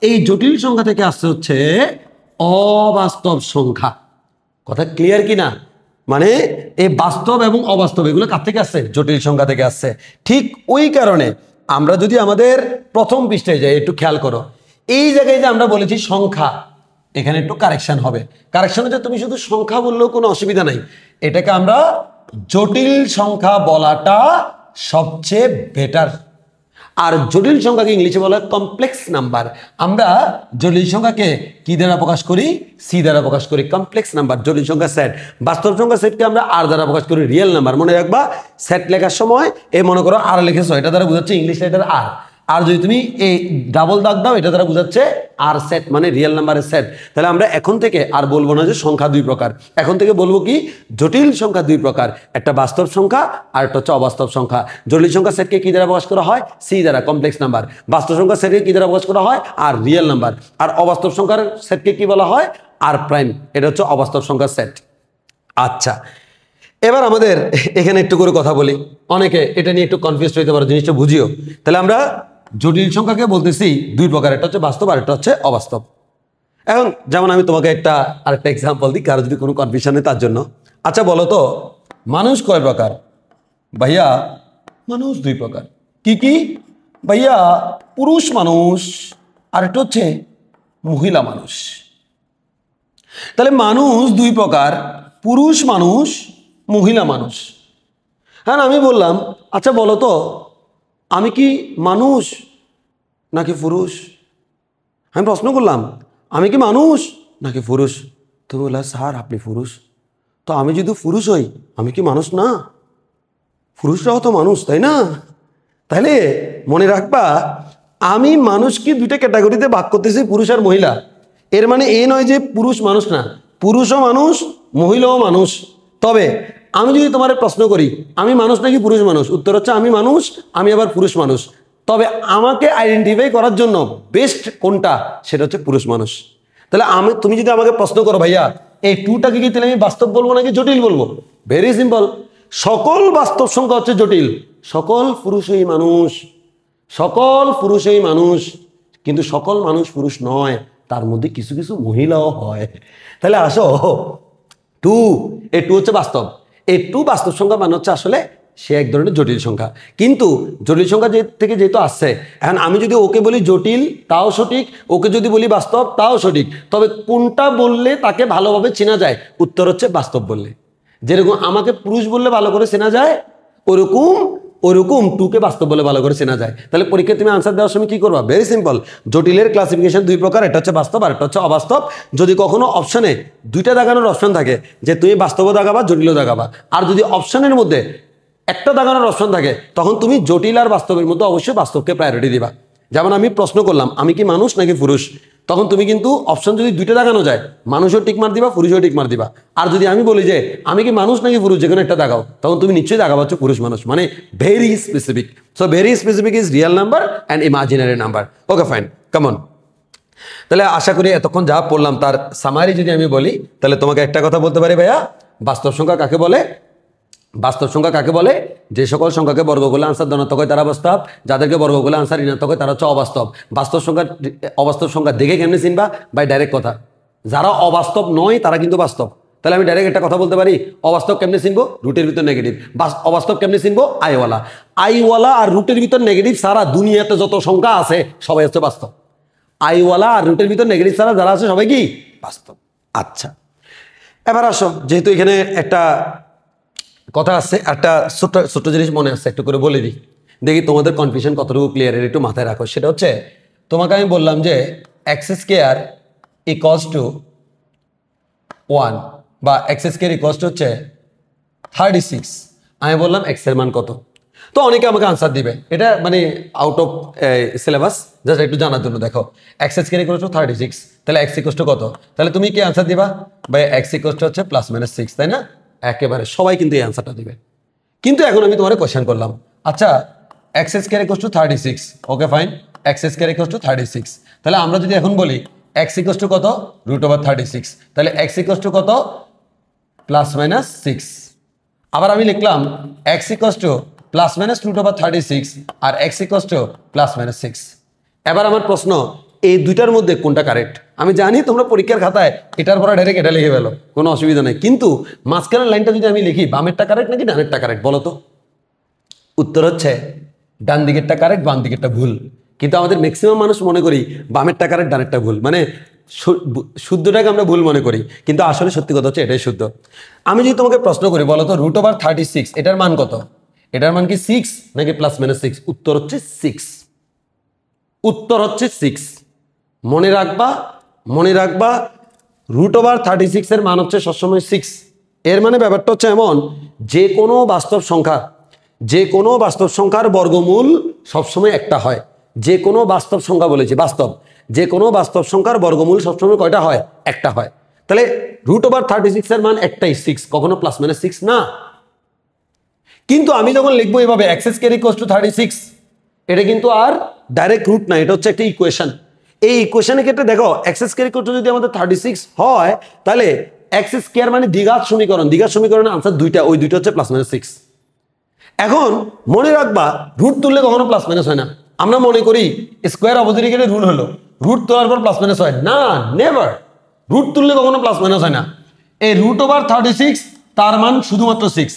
এই জটিল সংখ্যা থেকে আসছে হচ্ছে অবাস্তব সংখ্যা। কথা ক্লিয়ার কিনা? মানে এই বাস্তব এবং অবাস্তব এগুলো কার থেকে আসছে? জটিল সংখ্যা থেকে আসছে। ঠিক ওই কারণে আমরা যদি আমাদের প্রথম পৃষ্ঠায় যাই, একটু খেয়াল করো, এই জায়গায় যে আমরা বলেছি সংখ্যা, এখানে একটু কারেকশন হবে। কারেকশন হচ্ছে তুমি শুধু সংখ্যা বললেও কোনো অসুবিধা নাই, এটাকে আমরা জটিল সংখ্যা বলাটা সবচেয়ে বেটার। আর জটিল সংখ্যাকে ইংলিশে বলা হয় কমপ্লেক্স নাম্বার। আমরা জটিল সংখ্যাকে কি দ্বারা প্রকাশ করি? সি দ্বারা প্রকাশ করি, কমপ্লেক্স নাম্বার। জটিল সংখ্যা সেট, বাস্তব সংখ্যা সেটকে আমরা আর দ্বারা প্রকাশ করি, রিয়েল নাম্বার। মনে রাখবা সেট লেখার সময় মনে করো আর লিখেছো, এটা দ্বারা বোঝাচ্ছে ইংলিশ লেটার আর। আর যদি তুমি এই ডাবল দাগ দাও, এটা দ্বারা বোঝাচ্ছে আর সেট, মানে রিয়েল নাম্বারের সেট। তাহলে আমরা এখন থেকে আর বলবো না যে সংখ্যা দুই প্রকার, এখন থেকে বলবো কি জটিল সংখ্যা দুই প্রকার, একটা বাস্তব সংখ্যা আর একটা হচ্ছে অবাস্তব সংখ্যা। জটিল সংখ্যা সেটকে কি দ্বারা প্রকাশ করা হয়? সি দ্বারা, কমপ্লেক্স নাম্বার। বাস্তব সংখ্যা সেটকে কি দ্বারা প্রকাশ করা হয়? আর রিয়েল নাম্বার। আর অবাস্তব সংখ্যার সেটকে কি বলা হয়? আর প্রাইম। এটা হচ্ছে অবাস্তব সংখ্যার সেট। আচ্ছা, এবার আমাদের এখানে একটু করে কথা বলি, অনেকে এটা নিয়ে একটু কনফিউজ হইতে পারো, জিনিসটা বুঝিও। তাহলে আমরা জটিল সংখ্যাকে বলতেছি দুই প্রকার, একটা হচ্ছে বাস্তব আর একটা হচ্ছে অবাস্তব। এখন যেমন আমি তোমাকে আরেকটা এক্সাম্পল দিই, কারো যদি কোনো কনফিউশন নেই তার জন্য। আচ্ছা বলো তো, মানুষ কয় প্রকার? ভাইয়া মানুষ দুই প্রকার। কি কি? ভাইয়া পুরুষ মানুষ আর একটা হচ্ছে মহিলা মানুষ। তাহলে মানুষ দুই প্রকার, পুরুষ মানুষ, মহিলা মানুষ। হ্যাঁ, আমি বললাম আচ্ছা বলো তো আমি কি মানুষ নাকি পুরুষ? আমি প্রশ্ন করলাম আমি কি মানুষ নাকি পুরুষ? তুমি বললা স্যার আপনি পুরুষ। তো আমি যদি পুরুষ হই আমি কি মানুষ না? পুরুষরাও তো মানুষ, তাই না? তাহলে মনে রাখবা আমি মানুষকে দুইটা ক্যাটাগরিতে ভাগ করতেছি, পুরুষ আর মহিলা। এর মানে এ নয় যে পুরুষ মানুষ না, পুরুষও মানুষ মহিলাও মানুষ। তবে আমি যদি তোমার প্রশ্ন করি আমি মানুষ নাকি পুরুষ মানুষ, উত্তর হচ্ছে আমি মানুষ, আমি আবার পুরুষ মানুষ। তবে আমাকে আইডেন্টিফাই করার জন্য বেস্ট কোনটা, সেটা হচ্ছে পুরুষ মানুষ। তাহলে তুমি যদি আমাকে প্রশ্ন করো ভাইয়া এই টুটাকে কি তাহলে আমি বাস্তব বলবো নাকি জটিল বলবো? ভেরি সিম্পল, সকল বাস্তব সংখ্যা হচ্ছে জটিল, সকল পুরুষই মানুষ, সকল পুরুষই মানুষ। কিন্তু সকল মানুষ পুরুষ নয়, তার মধ্যে কিছু কিছু মহিলাও হয়। তাহলে আসো টু হচ্ছে বাস্তব, এই টু বাস্তব সংখ্যা মানে হচ্ছে আসলে সে এক ধরনের জটিল সংখ্যা। কিন্তু জটিল সংখ্যা থেকে যেহেতু আসছে, এখন আমি যদি ওকে বলি জটিল তাও সঠিক, ওকে যদি বলি বাস্তব তাও সঠিক। তবে কোনটা বললে তাকে ভালোভাবে চেনা যায়, উত্তর হচ্ছে বাস্তব বললে। যেরকম আমাকে পুরুষ বললে ভালো করে চেনা যায়, ওরকম টুকে বাস্তব বলে ভালো করে চেনা যায়। তাহলে পরীক্ষায় তুমি আনসার দেওয়ার সময় কি করবা? ভেরি সিম্পল, জটিলের ক্লাসিফিকেশন দুই প্রকার, একটা হচ্ছে বাস্তব আর একটা হচ্ছে অবাস্তব। যদি কখনো অপশনে দুইটা দাগানোর অপশন থাকে যে তুমি বাস্তবও দাগাবা জটিলও দাগাবা, আর যদি অপশনের মধ্যে একটা দাগানোর অপশন থাকে তখন তুমি জটিল আর বাস্তবের মধ্যে অবশ্যই বাস্তবকে প্রায়োরিটি দিবা। যেমন আমি প্রশ্ন করলাম আমি কি মানুষ নাকি পুরুষ, তখন তুমি কিন্তু অপশন যদি দুইটা দাগানো যায় মানুষও টিক মার দিবা, পুরুষও টিক মার দিবা। আর যদি আমি বলি যে আমি কি মানুষ নাকি পুরুষ, যেখানে একটা দাগাও, তখন তুমি নিশ্চয়ই দাগাবা হচ্ছে পুরুষ মানুষ। মানে very specific. So very specific is real number and imaginary number. Okay fine, come on. তাহলে আশা করি এতক্ষণ যা পড়লাম তার সামারি যদি আমি বলি, তাহলে তোমাকে একটা কথা বলতে পারি ভাইয়া, বাস্তব সংখ্যা কাকে বলে? বাস্তব সংখ্যা কাকে বলে? যে সকল সংখ্যাকে বর্গ করলে আনসার ধনাত্মক হয় তারা বাস্তব, যাদেরকে বর্গ করলে আনসার ঋণাত্মক হয় তারা হচ্ছে অবাস্তব। বাস্তব সংখ্যা অবাস্তব সংখ্যা দেখে কেমনি চিনবা? বাই ডাইরেক্ট কথা, যারা অবাস্তব নয় তারা কিন্তু বাস্তব। তাহলে আমি ডাইরেক্ট একটা কথা বলতে পারি, অবাস্তব কেমনে চিনবো? রুটের ভিতর নেগেটিভ। অবাস্তব কেমনে চিনবো? আইওয়ালা আর রুটের ভিতর নেগেটিভ সারা দুনিয়াতে যত সংখ্যা আছে সবাই হচ্ছে বাস্তব। আইওয়ালা আর রুটের ভিতর নেগেটিভ সারা যারা আছে সবাই কি বাস্তব। আচ্ছা, এবার আসো, যেহেতু এখানে একটা কথা আছে, একটা ছোট্ট জিনিস মনে আসছে, একটু করে বলে দিই, দেখি তোমাদের কনফিউশন কতটুকু ক্লিয়ার, একটু মাথায় রাখো। সেটা হচ্ছে তোমাকে আমি বললাম যে এক্স স্কোয়ার ইকুয়ালস টু 1 বা এক্স স্কোয়ার ইকুয়ালস টু হচ্ছে 36। আমি বললাম এক্স এর মান কত? তো অনেকে আমাকে আনসার দিবে, এটা মানে আউট অফ সিলেবাস, জাস্ট একটু জানার জন্য। দেখো এক্স স্কোয়ার ইকুয়ালস টু 36, তাহলে এক্স ইকুয়ালস টু কত? তাহলে তুমি কি আনসার দিবা? ভাই এক্স ইকুয়ালস টু হচ্ছে +-6, তাই না? একেবারে সবাই কিন্তু এই অ্যান্সারটা দিবে। কিন্তু এখন আমি তোমার কোয়েশ্চেন করলাম, আচ্ছা x square equals to 36, okay fine, x square equals to 36। তাহলে আমরা যদি এখন বলি এক্স ইকুয়ালস টু কত? √36। তাহলে এক্স ইকুয়ালস টু কত? +-6। আবার আমি লিখলাম এক্স ইকুয়ালস টু +-√36 আর এক্স ইকুয়ালস টু +-6। এবার আমার প্রশ্ন, এই দুইটার মধ্যে কোনটা কারেক্ট? আমি জানি তোমরা পরীক্ষার খাতায় এটার পরে ডাইরেক্ট এটা লিখে ফেলো, কোনো অসুবিধা নেই। কিন্তু মাঝখানের লাইনটা যদি আমি লিখি, বামেরটা কারেক্ট নাকি ডানেরটা কারেক্ট বলো তো? উত্তর হচ্ছে ডান দিকেরটা কারেক্ট, বাম দিকেরটা ভুল। কিন্তু আমাদের ম্যাক্সিমাম মানুষ মনে করি বামেরটা কারেক্ট ডানেরটা ভুল। মানে শুদ্ধটাকে আমরা ভুল মনে করি, কিন্তু আসলে সত্যি কথা হচ্ছে এটাই শুদ্ধ। আমি যদি তোমাকে প্রশ্ন করি বলো তো √36 এটার মান কত? এটার মান কি 6 নাকি +-6? উত্তর হচ্ছে 6। উত্তর হচ্ছে 6। মনে রাখবা √36 এর মান হচ্ছে সবসময় 6। এর মানে ব্যাপারটা হচ্ছে এমন, যে কোনো বাস্তব সংখ্যার বর্গমূল সবসময় একটা হয়। যে কোনো বাস্তব সংখ্যা বলেছি, যে কোনো বাস্তব সংখ্যার বর্গমূল সবসময় কয়টা হয়? একটা হয়। তাহলে √36 এর মান একটাই, 6, কখনো +-6 না। কিন্তু আমি যখন লিখবো এভাবে x² = 36, এটা কিন্তু আর ডাইরেক্ট রুট না, এটা হচ্ছে একটা ইকুয়েশন। এই ইকুয়েশনের ক্ষেত্রে দেখো x² যদি আমাদের 36 হয়, তাহলে x² মানে দ্বিঘাত সমীকরণের আনসার দুইটা, ওই দুইটা হচ্ছে +-6। এখন মনে রাখবা রুট তুললে কখনো +- হয় না। আমরা মনে করি স্কোয়ার অপোজিটে গেলে রুট হলো, রুট তোলার পর +- হয় না, নেভার। রুট তুললে কখনো +- হয় না। এই √36 তার মান শুধুমাত্র 6।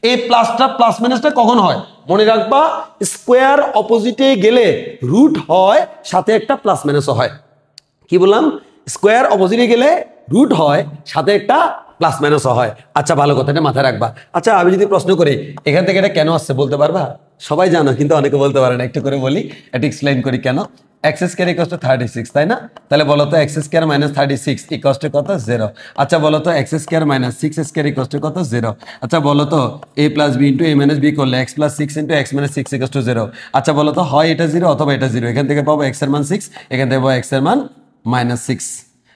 এই প্লাসটা +-টা কখন হয়? মনে রাখবা স্কোয়ার অপোজিটে গেলে রুট হয়, সাথে একটা +- হয়। কি বললাম? স্কোয়ার অপোজিটে গেলে রুট হয়, সাথে একটা +- হয়। আচ্ছা, ভালো কথা, এটা মাথায় রাখবা। আচ্ছা, আমি যদি প্রশ্ন করি এখান থেকে এটা কেন আসছে বলতে পারবা? সবাই জানো, কিন্তু অনেকে বলতে পারে না। একটু করে বলি, একটু এক্সপ্লেইন করি কেন। x² = 36, তাই না? তাহলে বলো তো x² - 36 = কত? 0। আচ্ছা বলো তো x² - 6² = কত? 0। আচ্ছা বলো তো a + b * a - b করলে x + 6 * x - 6 = 0। আচ্ছা বলো তো হয় এটা 0 অথবা এটা 0। এখান থেকে পাবো x এর মান 6, এখান থেকে পাবো x এর মান -6,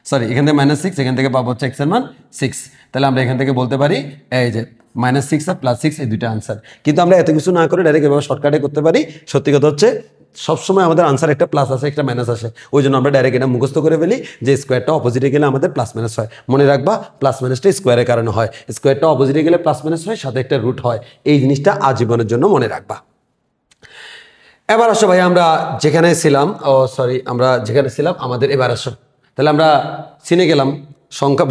সরি এখান থেকে -6, এখান থেকে পাবো হচ্ছে x এর মান 6। তাহলে আমরা এখান থেকে বলতে পারি এই যে -6 আর +6 এই দুইটা আনসার। কিন্তু আমরা এত কিছু না করে ডাইরেক্ট এভাবে শর্টকাটে করতে পারি। সত্যি কথা হচ্ছে সবসময় আমাদের আনসার একটা প্লাস আসে, একটা মাইনাস আসে। ওই জন্য আমরা ডাইরেক্ট এটা মুখস্থ করে ফেলি যে স্কোয়ারটা অপোজিটে গেলে আমাদের +- হয়। মনে রাখবা +- স্কোয়ারের কারণে হয়, স্কোয়ারটা অপোজিটে গেলে +- হয়, সাথে একটা রুট হয়। এই জিনিসটা আজীবনের জন্য মনে রাখবা। এবার আসো ভাই, আমরা যেখানে ছিলাম আমাদের এবার আসো। তাহলে আমরা চিনে গেলাম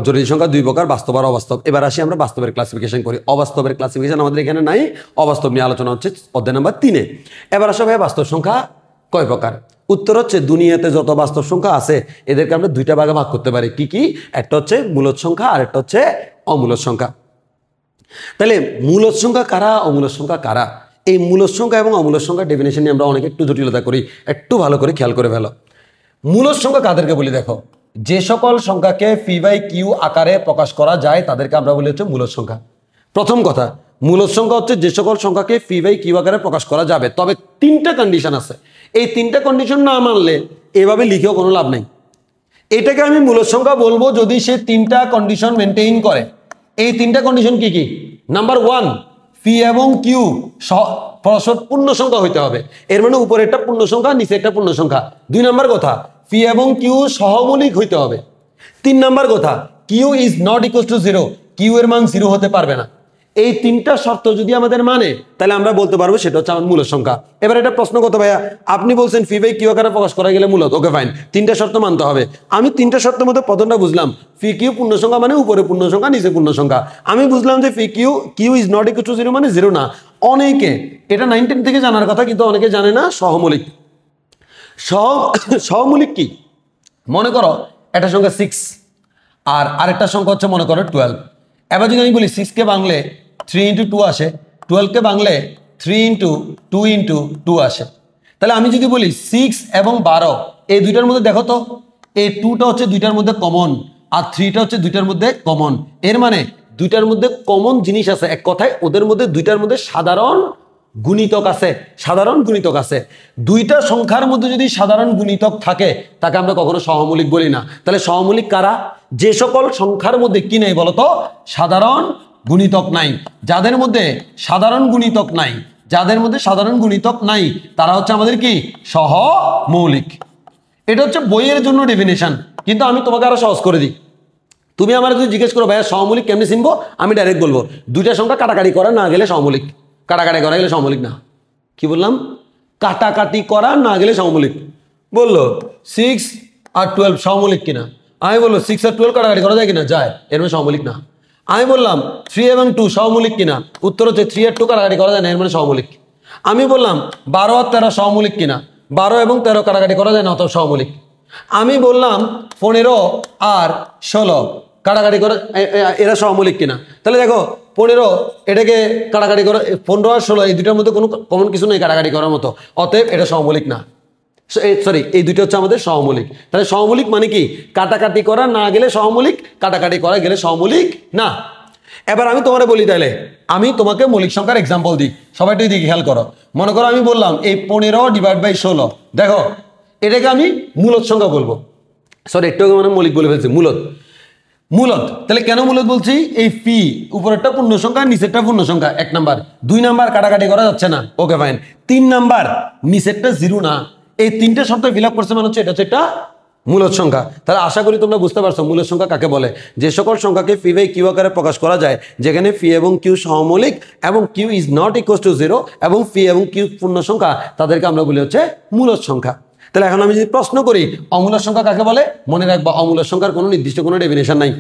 জটিল সংখ্যা 2 প্রকার, বাস্তব আর অবাস্তব। এবার আসি আমরা বাস্তবের ক্লাসিফিকেশন করি। অবাস্তবের ক্লাসিফিকেশন আমাদের এখানে নাই, অবাস্তব নিয়ে আলোচনা হচ্ছে অধ্যায় নাম্বার 3-এ। এবার আসো ভাই, বাস্তব সংখ্যা কয় প্রকার? উত্তর হচ্ছে দুনিয়াতে যত বাস্তব সংখ্যা আছে এদেরকে আমরা দুইটা ভাগে ভাগ করতে পারি। কি কি? একটা হচ্ছে মূলদ সংখ্যা আর একটা হচ্ছে অমূলদ সংখ্যা। তাহলে মূলদ সংখ্যা কারা, অমূলদ সংখ্যা কারা? এই মূলদ সংখ্যা এবং অমূলদ সংখ্যা ডেফিনেশন নিয়ে আমরা অনেক একটু জটিলতা করি, একটু ভালো করে খেয়াল করে ফেলো। মূলদ সংখ্যা কাদেরকে বলি দেখো, যে সকল সংখ্যাকে p/q আকারে প্রকাশ করা যায় তাদেরকে আমরা বলি হচ্ছে মূলদ সংখ্যা। প্রথম কথা, মূলদ সংখ্যা হচ্ছে যে সকল সংখ্যাকে p/q আকারে প্রকাশ করা যাবে, তবে 3টা কন্ডিশন আছে। এই 3টা কন্ডিশন না মানলে এভাবে লিখেও কোনো লাভ নেই। এটাকে আমি মূলদ সংখ্যা বলবো যদি সে 3টা কন্ডিশন মেনটেইন করে। এই 3টা কন্ডিশন কি কি? নাম্বার 1, p এবং q পরস্পর পূর্ণ সংখ্যা হইতে হবে। এর মানে উপরে একটা পূর্ণ সংখ্যা, নিচে একটা পূর্ণ সংখ্যা। 2 নাম্বার কথা, p এবং q সহমূলিক হইতে হবে। 3 নাম্বার কথা, q ≠ 0, q এর মান 0 হতে পারবে না। এই 3টা শর্ত যদি আমাদের মানে, তাহলে আমরা বলতে পারবো সেটা হচ্ছে আমার মূলদ সংখ্যা। এবার এটা প্রশ্ন কত ভাইয়া, আপনি বলছেন p/q আকারে প্রকাশ করা গেলে মূলদ, ওকে ফাইন, 3টা শর্ত মানতে হবে। আমি 3টা শর্তের মধ্যে প্রথমটা বুঝলাম, p/q পূর্ণ সংখ্যা মানে উপরে পূর্ণ সংখ্যা, নিচে পূর্ণ সংখ্যা। আমি বুঝলাম যে p/q = 0 মানে 0 না। অনেকে এটা 9, 10 থেকে জানার কথা, কিন্তু অনেকে জানে না সহমূলিক। সহমূলিক কি? মনে করো একটা সংখ্যা 6 আর আরেকটা সংখ্যা হচ্ছে মনে করো 12। এবার যদি আমি বলি 6কে বাংলে 3 × 2 আসে, 12কে বাংলে 3 × 2 × 2 আসে। তাহলে আমি যদি বলি 6 এবং 12, এই দুইটার মধ্যে দেখো তো, এই 2টা হচ্ছে দুইটার মধ্যে কমন, আর 3টা হচ্ছে দুইটার মধ্যে কমন। এর মানে দুইটার মধ্যে কমন জিনিস আছে, এক কথায় ওদের মধ্যে দুইটার মধ্যে সাধারণ গুণিতক আছে। সাধারণ গুণিতক আছে। দুইটা সংখ্যার মধ্যে যদি সাধারণ গুণিতক থাকে তাকে আমরা কখনো সহমূলিক বলি না। তাহলে সহমূলিক কারা? যে সকল সংখ্যার মধ্যে কি নেই বলতো? সাধারণ গুণিতক নাই। যাদের মধ্যে সাধারণ গুণিতক নাই, তারা হচ্ছে আমাদের কি? সহমৌলিক। এটা হচ্ছে বইয়ের জন্য ডেফিনেশন, কিন্তু আমি তোমাকে আরো সহজ করে দিই। তুমি আমার যদি জিজ্ঞেস করো ভাইয়া সহমৌলিক কেমনে চিনবো, আমি ডাইরেক্ট বলবো দুইটা সংখ্যা কাটাকাটি করা না গেলে সহমৌলিক। কাটাকাটি করা গেলে সহমৌলিক না। কি বললাম? কাটাকাটি করা না গেলে সহমৌলিক। বললো 6 আর 12 সহমৌলিক কিনা, আমি বললো 6 আর 12 কাটাকাটি করা যায় কিনা, যায়, এর মানে সহমৌলিক না। আমি বললাম 3 এবং 2 সহমৌলিক কিনা, উত্তর হচ্ছে 3 আর 2 কাটাকাটি করা যায় না, এর মানে সহমৌলিক। আমি বললাম 12 আর 13 সহমৌলিক কিনা, 12 এবং 13 কাটাকাটি করা যায় না, অত সহমৌলিক। আমি বললাম 15 আর 16 কাটাকাটি করে এরা সহমৌলিক কিনা, তাহলে দেখো 15 এটাকে কাটাকাটি করে 15 আর 16 এই দুটার মধ্যে কোনো কমন কিছু নেই কাটাকাটি করার মতো, অতএব এটা সহমৌলিক না। সরি, এই দুটো হচ্ছে আমাদের সহমৌলিক। তাহলে সহমৌলিক মানে কি, কাটাকাটি করা না গেলে সহমৌলিক, কাটাকাটি করা গেলে সহমৌলিক না। এবার আমি তোমারে বলি, তাহলে আমি তোমাকে মৌলিক সংখ্যার এক্সাম্পল দিই, সবাই একটু দিকে খেয়াল করো। মনে করো আমি বললাম এই 15 ডিভাইড বাই 16, দেখো এটাকে আমি মূলদ সংখ্যা বলবো, সরি একটু মানে মৌলিক বলে ফেলছি, মূলদ। মূলদ তাহলে কেন মূলদ বলছি, এই ফি উপরেরটা পূর্ণ সংখ্যা নিচেরটা পূর্ণ সংখ্যা, 1 নাম্বার। 2 নাম্বার কাটাকাটি করা যাচ্ছে না, ওকে ফাইন। 3 নাম্বার নিচেরটা 0 না, এই 3টে শর্ত ফিল আপ করছে মানে হচ্ছে এটা হচ্ছে একটা মূলদ সংখ্যা। তাহলে আশা করি তোমরা বুঝতে পারছো মূলদ সংখ্যা কাকে বলে। যে সকল সংখ্যাকে ফি বাই কিউ আকারে প্রকাশ করা যায়, যেখানে ফি এবং কিউ সহমৌলিক এবং Q is not equal to 0 এবং ফি এবং কিউ পূর্ণ সংখ্যা, তাদেরকে আমরা বলি হচ্ছে মূলদ সংখ্যা। তাহলে এখন আমি যদি প্রশ্ন করি অমূলদ সংখ্যা কাকে বলে, মনে রাখবা অমূলদ সংখ্যার কোনো নির্দিষ্ট কোনো ডেফিনেশন নাই।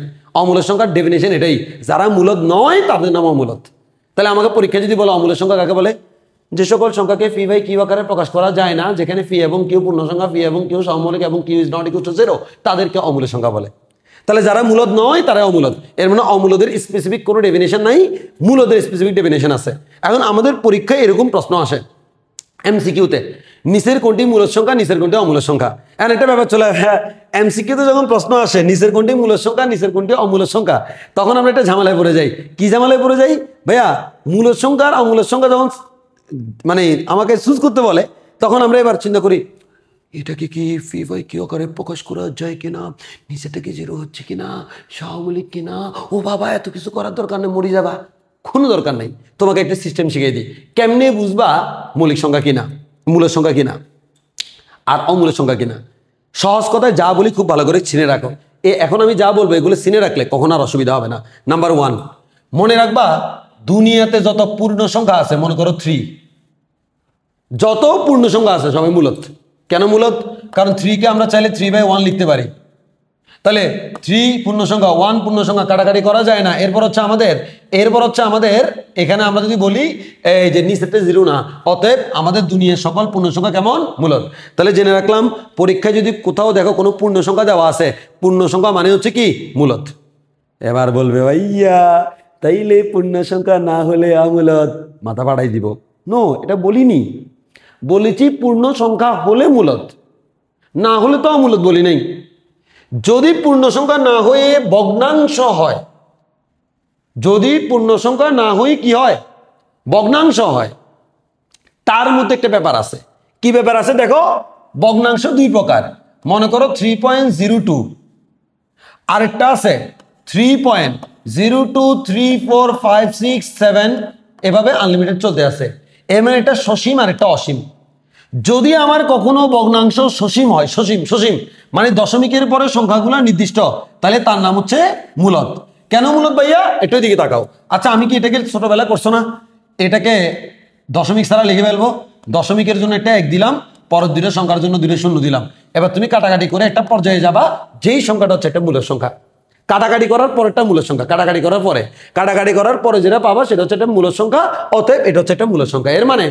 অমূলদ সংখ্যার ডেফিনেশন এটাই, যারা মূলদ নয় তাদের নাম অমূলদ। তাহলে আমাকে পরীক্ষা যদি বলো অমূলদ সংখ্যা কাকে বলে, যে সকল সংখ্যাকে ফি বাই কিউ আকারে প্রকাশ করা যায় না, যেখানে ফি এবং কিউ পূর্ণ সংখ্যা, ফি এবং কিউ সহমৌলিক এবং Q is not equal to 0, তাদেরকে অমূলদ সংখ্যা বলে। তাহলে যারা মূলদ নয় তারা অমূলদ। এর মানে অমূলদের স্পেসিফিক কোনো ডেফিনেশন নাই, মূলদের স্পেসিফিক ডেফিনেশন আছে। এখন আমাদের পরীক্ষায় এরকম প্রশ্ন আসে এমসিকিউতে, নিচের কোনটি মূলদ সংখ্যা, নিচের কোনটি অমূলদ সংখ্যা। এখন একটা ব্যাপার চলে, হ্যাঁ এমসিকিউতে যখন প্রশ্ন আসে নিচের কোনটি মূলদ সংখ্যা, নিচের কোনটি অমূলদ সংখ্যা, তখন আমরা একটা ঝামেলায় পড়ে যাই। কি ঝামেলায় পড়ে যাই ভাইয়া, মূলদ সংখ্যা আর অমূলদ সংখ্যা যখন মানে আমাকে চুজ করতে বলে, তখন আমরা এবার চিন্তা করি এটাকে কি ফি বাই কিউ আকারে প্রকাশ করা যায় কিনা, নিচে থেকে 0 হচ্ছে কিনা, সহমৌলিক কিনা, ও বাবা এত কিছু করার দরকার নেই, মরে যাবা, কোনো দরকার নেই। তোমাকে একটা সিস্টেম শিখিয়ে দিই, কেমনে বুঝবা মৌলিক সংখ্যা কিনা, মূলদ সংখ্যা কিনা আর অমূলদ সংখ্যা কিনা। সহজ কথায় যা বলি খুব ভালো করে চিনে রাখো। এখন আমি যা বলবো এগুলো চিনে রাখলে কখনো আর অসুবিধা হবে না। নাম্বার 1, মনে রাখবা দুনিয়াতে যত পূর্ণ সংখ্যা আছে, মনে করো 3, যত পূর্ণ সংখ্যা আছে সবাই মূলদ। কেন মূলদ, কারণ 3কে আমরা চাইলে 3/1 লিখতে পারি। তাহলে 3 পূর্ণ সংখ্যা, 1 পূর্ণ সংখ্যা, কাটাকাটি করা যায় না। এরপর হচ্ছে আমাদের এখানে আমরা যদি বলি এই যে নিচেতে 0 না, অতএব আমাদের দুনিয়ার সকল পূর্ণ সংখ্যা কেমন, মূলদ। তাহলে জেনে রাখলাম পরীক্ষায় যদি কোথাও দেখো কোনো পূর্ণ সংখ্যা দেওয়া আছে, পূর্ণ সংখ্যা মানে হচ্ছে কি, মূলদ। এবার বলবে ভাইয়া তাইলে পূর্ণ সংখ্যা না হলে অমূলদ, মাথা পাড়াই দিব। নো, এটা বলিনি, বলেছি পূর্ণ সংখ্যা হলে মূলদ, না হলে তো অমূলদ বলি নাই। যদি পূর্ণ সংখ্যা না হয়ে ভগ্নাংশ হয়, যদি পূর্ণ সংখ্যা না হয়ে কি হয়, ভগ্নাংশ হয়, তার মধ্যে একটা ব্যাপার আছে। কি ব্যাপার আছে দেখো, ভগ্নাংশ 2 প্রকার। মনে করো 3.02, আরেকটা আছে 3.02, 3, 4, 5, 6, 7, এভাবে আনলিমিটেড চলতে আছে। এর মানে একটা সসীম আর একটা অসীম। যদি আমার কখনো ভগ্নাংশ সসীম হয়, সসীম মানে দশমিকের পরে সংখ্যাগুলো নির্দিষ্ট, তাহলে তার নাম হচ্ছে মূলদ। কেন মূলদ ভাইয়া, একটু দিকে তাকাও। আচ্ছা আমি কি এটাকে ছোটবেলা করছো না, এটাকে দশমিক ছাড়া লিখে ফেলবো, দশমিকের জন্য একটা 1 দিলাম, পরের 2টা সংখ্যার জন্য 2টা 0 দিলাম। এবার তুমি কাটাকাটি করে একটা পর্যায়ে যাবা, যেই সংখ্যাটা হচ্ছে একটা মূলদ সংখ্যা। কাটাকাটি করার পরেরটা মূলদ সংখ্যা, কাটাকাটি করার পরে যেটা পাবা সেটা হচ্ছে একটা মূলদ সংখ্যা, অতএব এটা হচ্ছে একটা মূলদ সংখ্যা। এর মানে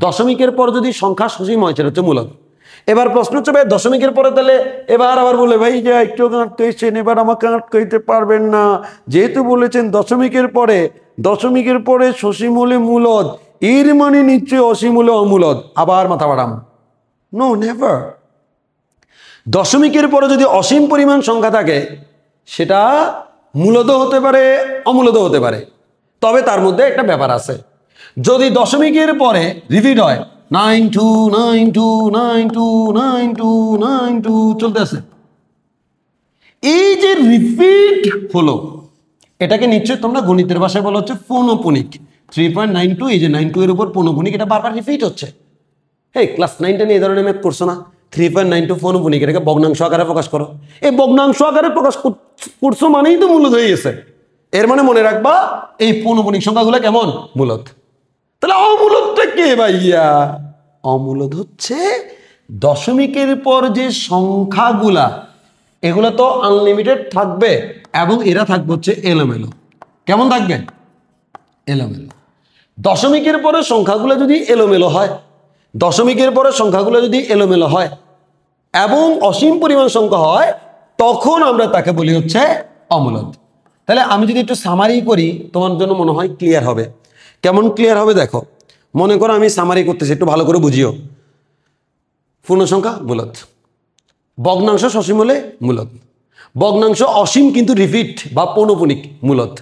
দশমিকের পর যদি সংখ্যা সসীম হয় সেটা হচ্ছে মূলদ। এবার প্রশ্ন হচ্ছে ভাই দশমিকের পরে তাহলে এবার আবার বলে ভাই যে একটু কাটতেছেন, এবার আমাকে আটকাইতে পারবেন না, যেহেতু বলেছেন দশমিকের পরে সসীম হলে মূলদ, এর মানে নিশ্চয়ই অসীম হলে অমূলদ। আবার মাথা বাড়াম, নো নেভার। দশমিকের পরে যদি অসীম পরিমাণ সংখ্যা থাকে সেটা মূলদ হতে পারে, অমূলদ হতে পারে, তবে তার মধ্যে একটা ব্যাপার আছে। যদি দশমিকের পরে রিপিট হয় 92929292 চলতে আছে, এই যে রিপিট হলো, এটাকে নিশ্চয়ই তোমরা গণিতের ভাষায় বলা হচ্ছে পৌনঃপুনিক। 3.92, এই যে 92 এর উপর পৌনঃপুনিক, এটা বারবার রিপিট হচ্ছে। এই ক্লাস 9-10 এই ধরনের ম্যাথ করছো না, 3.92 পৌনঃপুনিক, এটাকে ভগ্নাংশ আকারে প্রকাশ করো। এই ভগ্নাংশ আকারে প্রকাশ করছো মানেই তো মূলদ হয়ে গেছে। এর মানে মনে রাখবা এই পৌনঃপুনিক সংখ্যাগুলো কেমন, মূলদ। তাহলে অমূলদটা কে ভাইয়া, অমূলদ হচ্ছে দশমিকের পর যে সংখ্যাগুলা, এগুলো তো আনলিমিটেড থাকবে এবং এরা থাকবে হচ্ছে এলোমেলো। কেমন থাকবে, এলোমেলো। দশমিকের পরে সংখ্যাগুলো যদি এলোমেলো হয়, এবং অসীম পরিমাণ সংখ্যা হয় তখন আমরা তাকে বলি হচ্ছে অমূলদ। তাহলে আমি যদি একটু সামারি করি তোমার জন্য মনে হয় ক্লিয়ার হবে। কেমন ক্লিয়ার হবে দেখো, মনে করো আমি সামারি করতেছি, একটু ভালো করে বুঝিও। পূর্ণ সংখ্যা মূলদ, ভগ্নাংশ সসীম হলে মূলদ, ভগ্নাংশ অসীম কিন্তু রিপিট বা পৌনঃপুনিক মূলদ।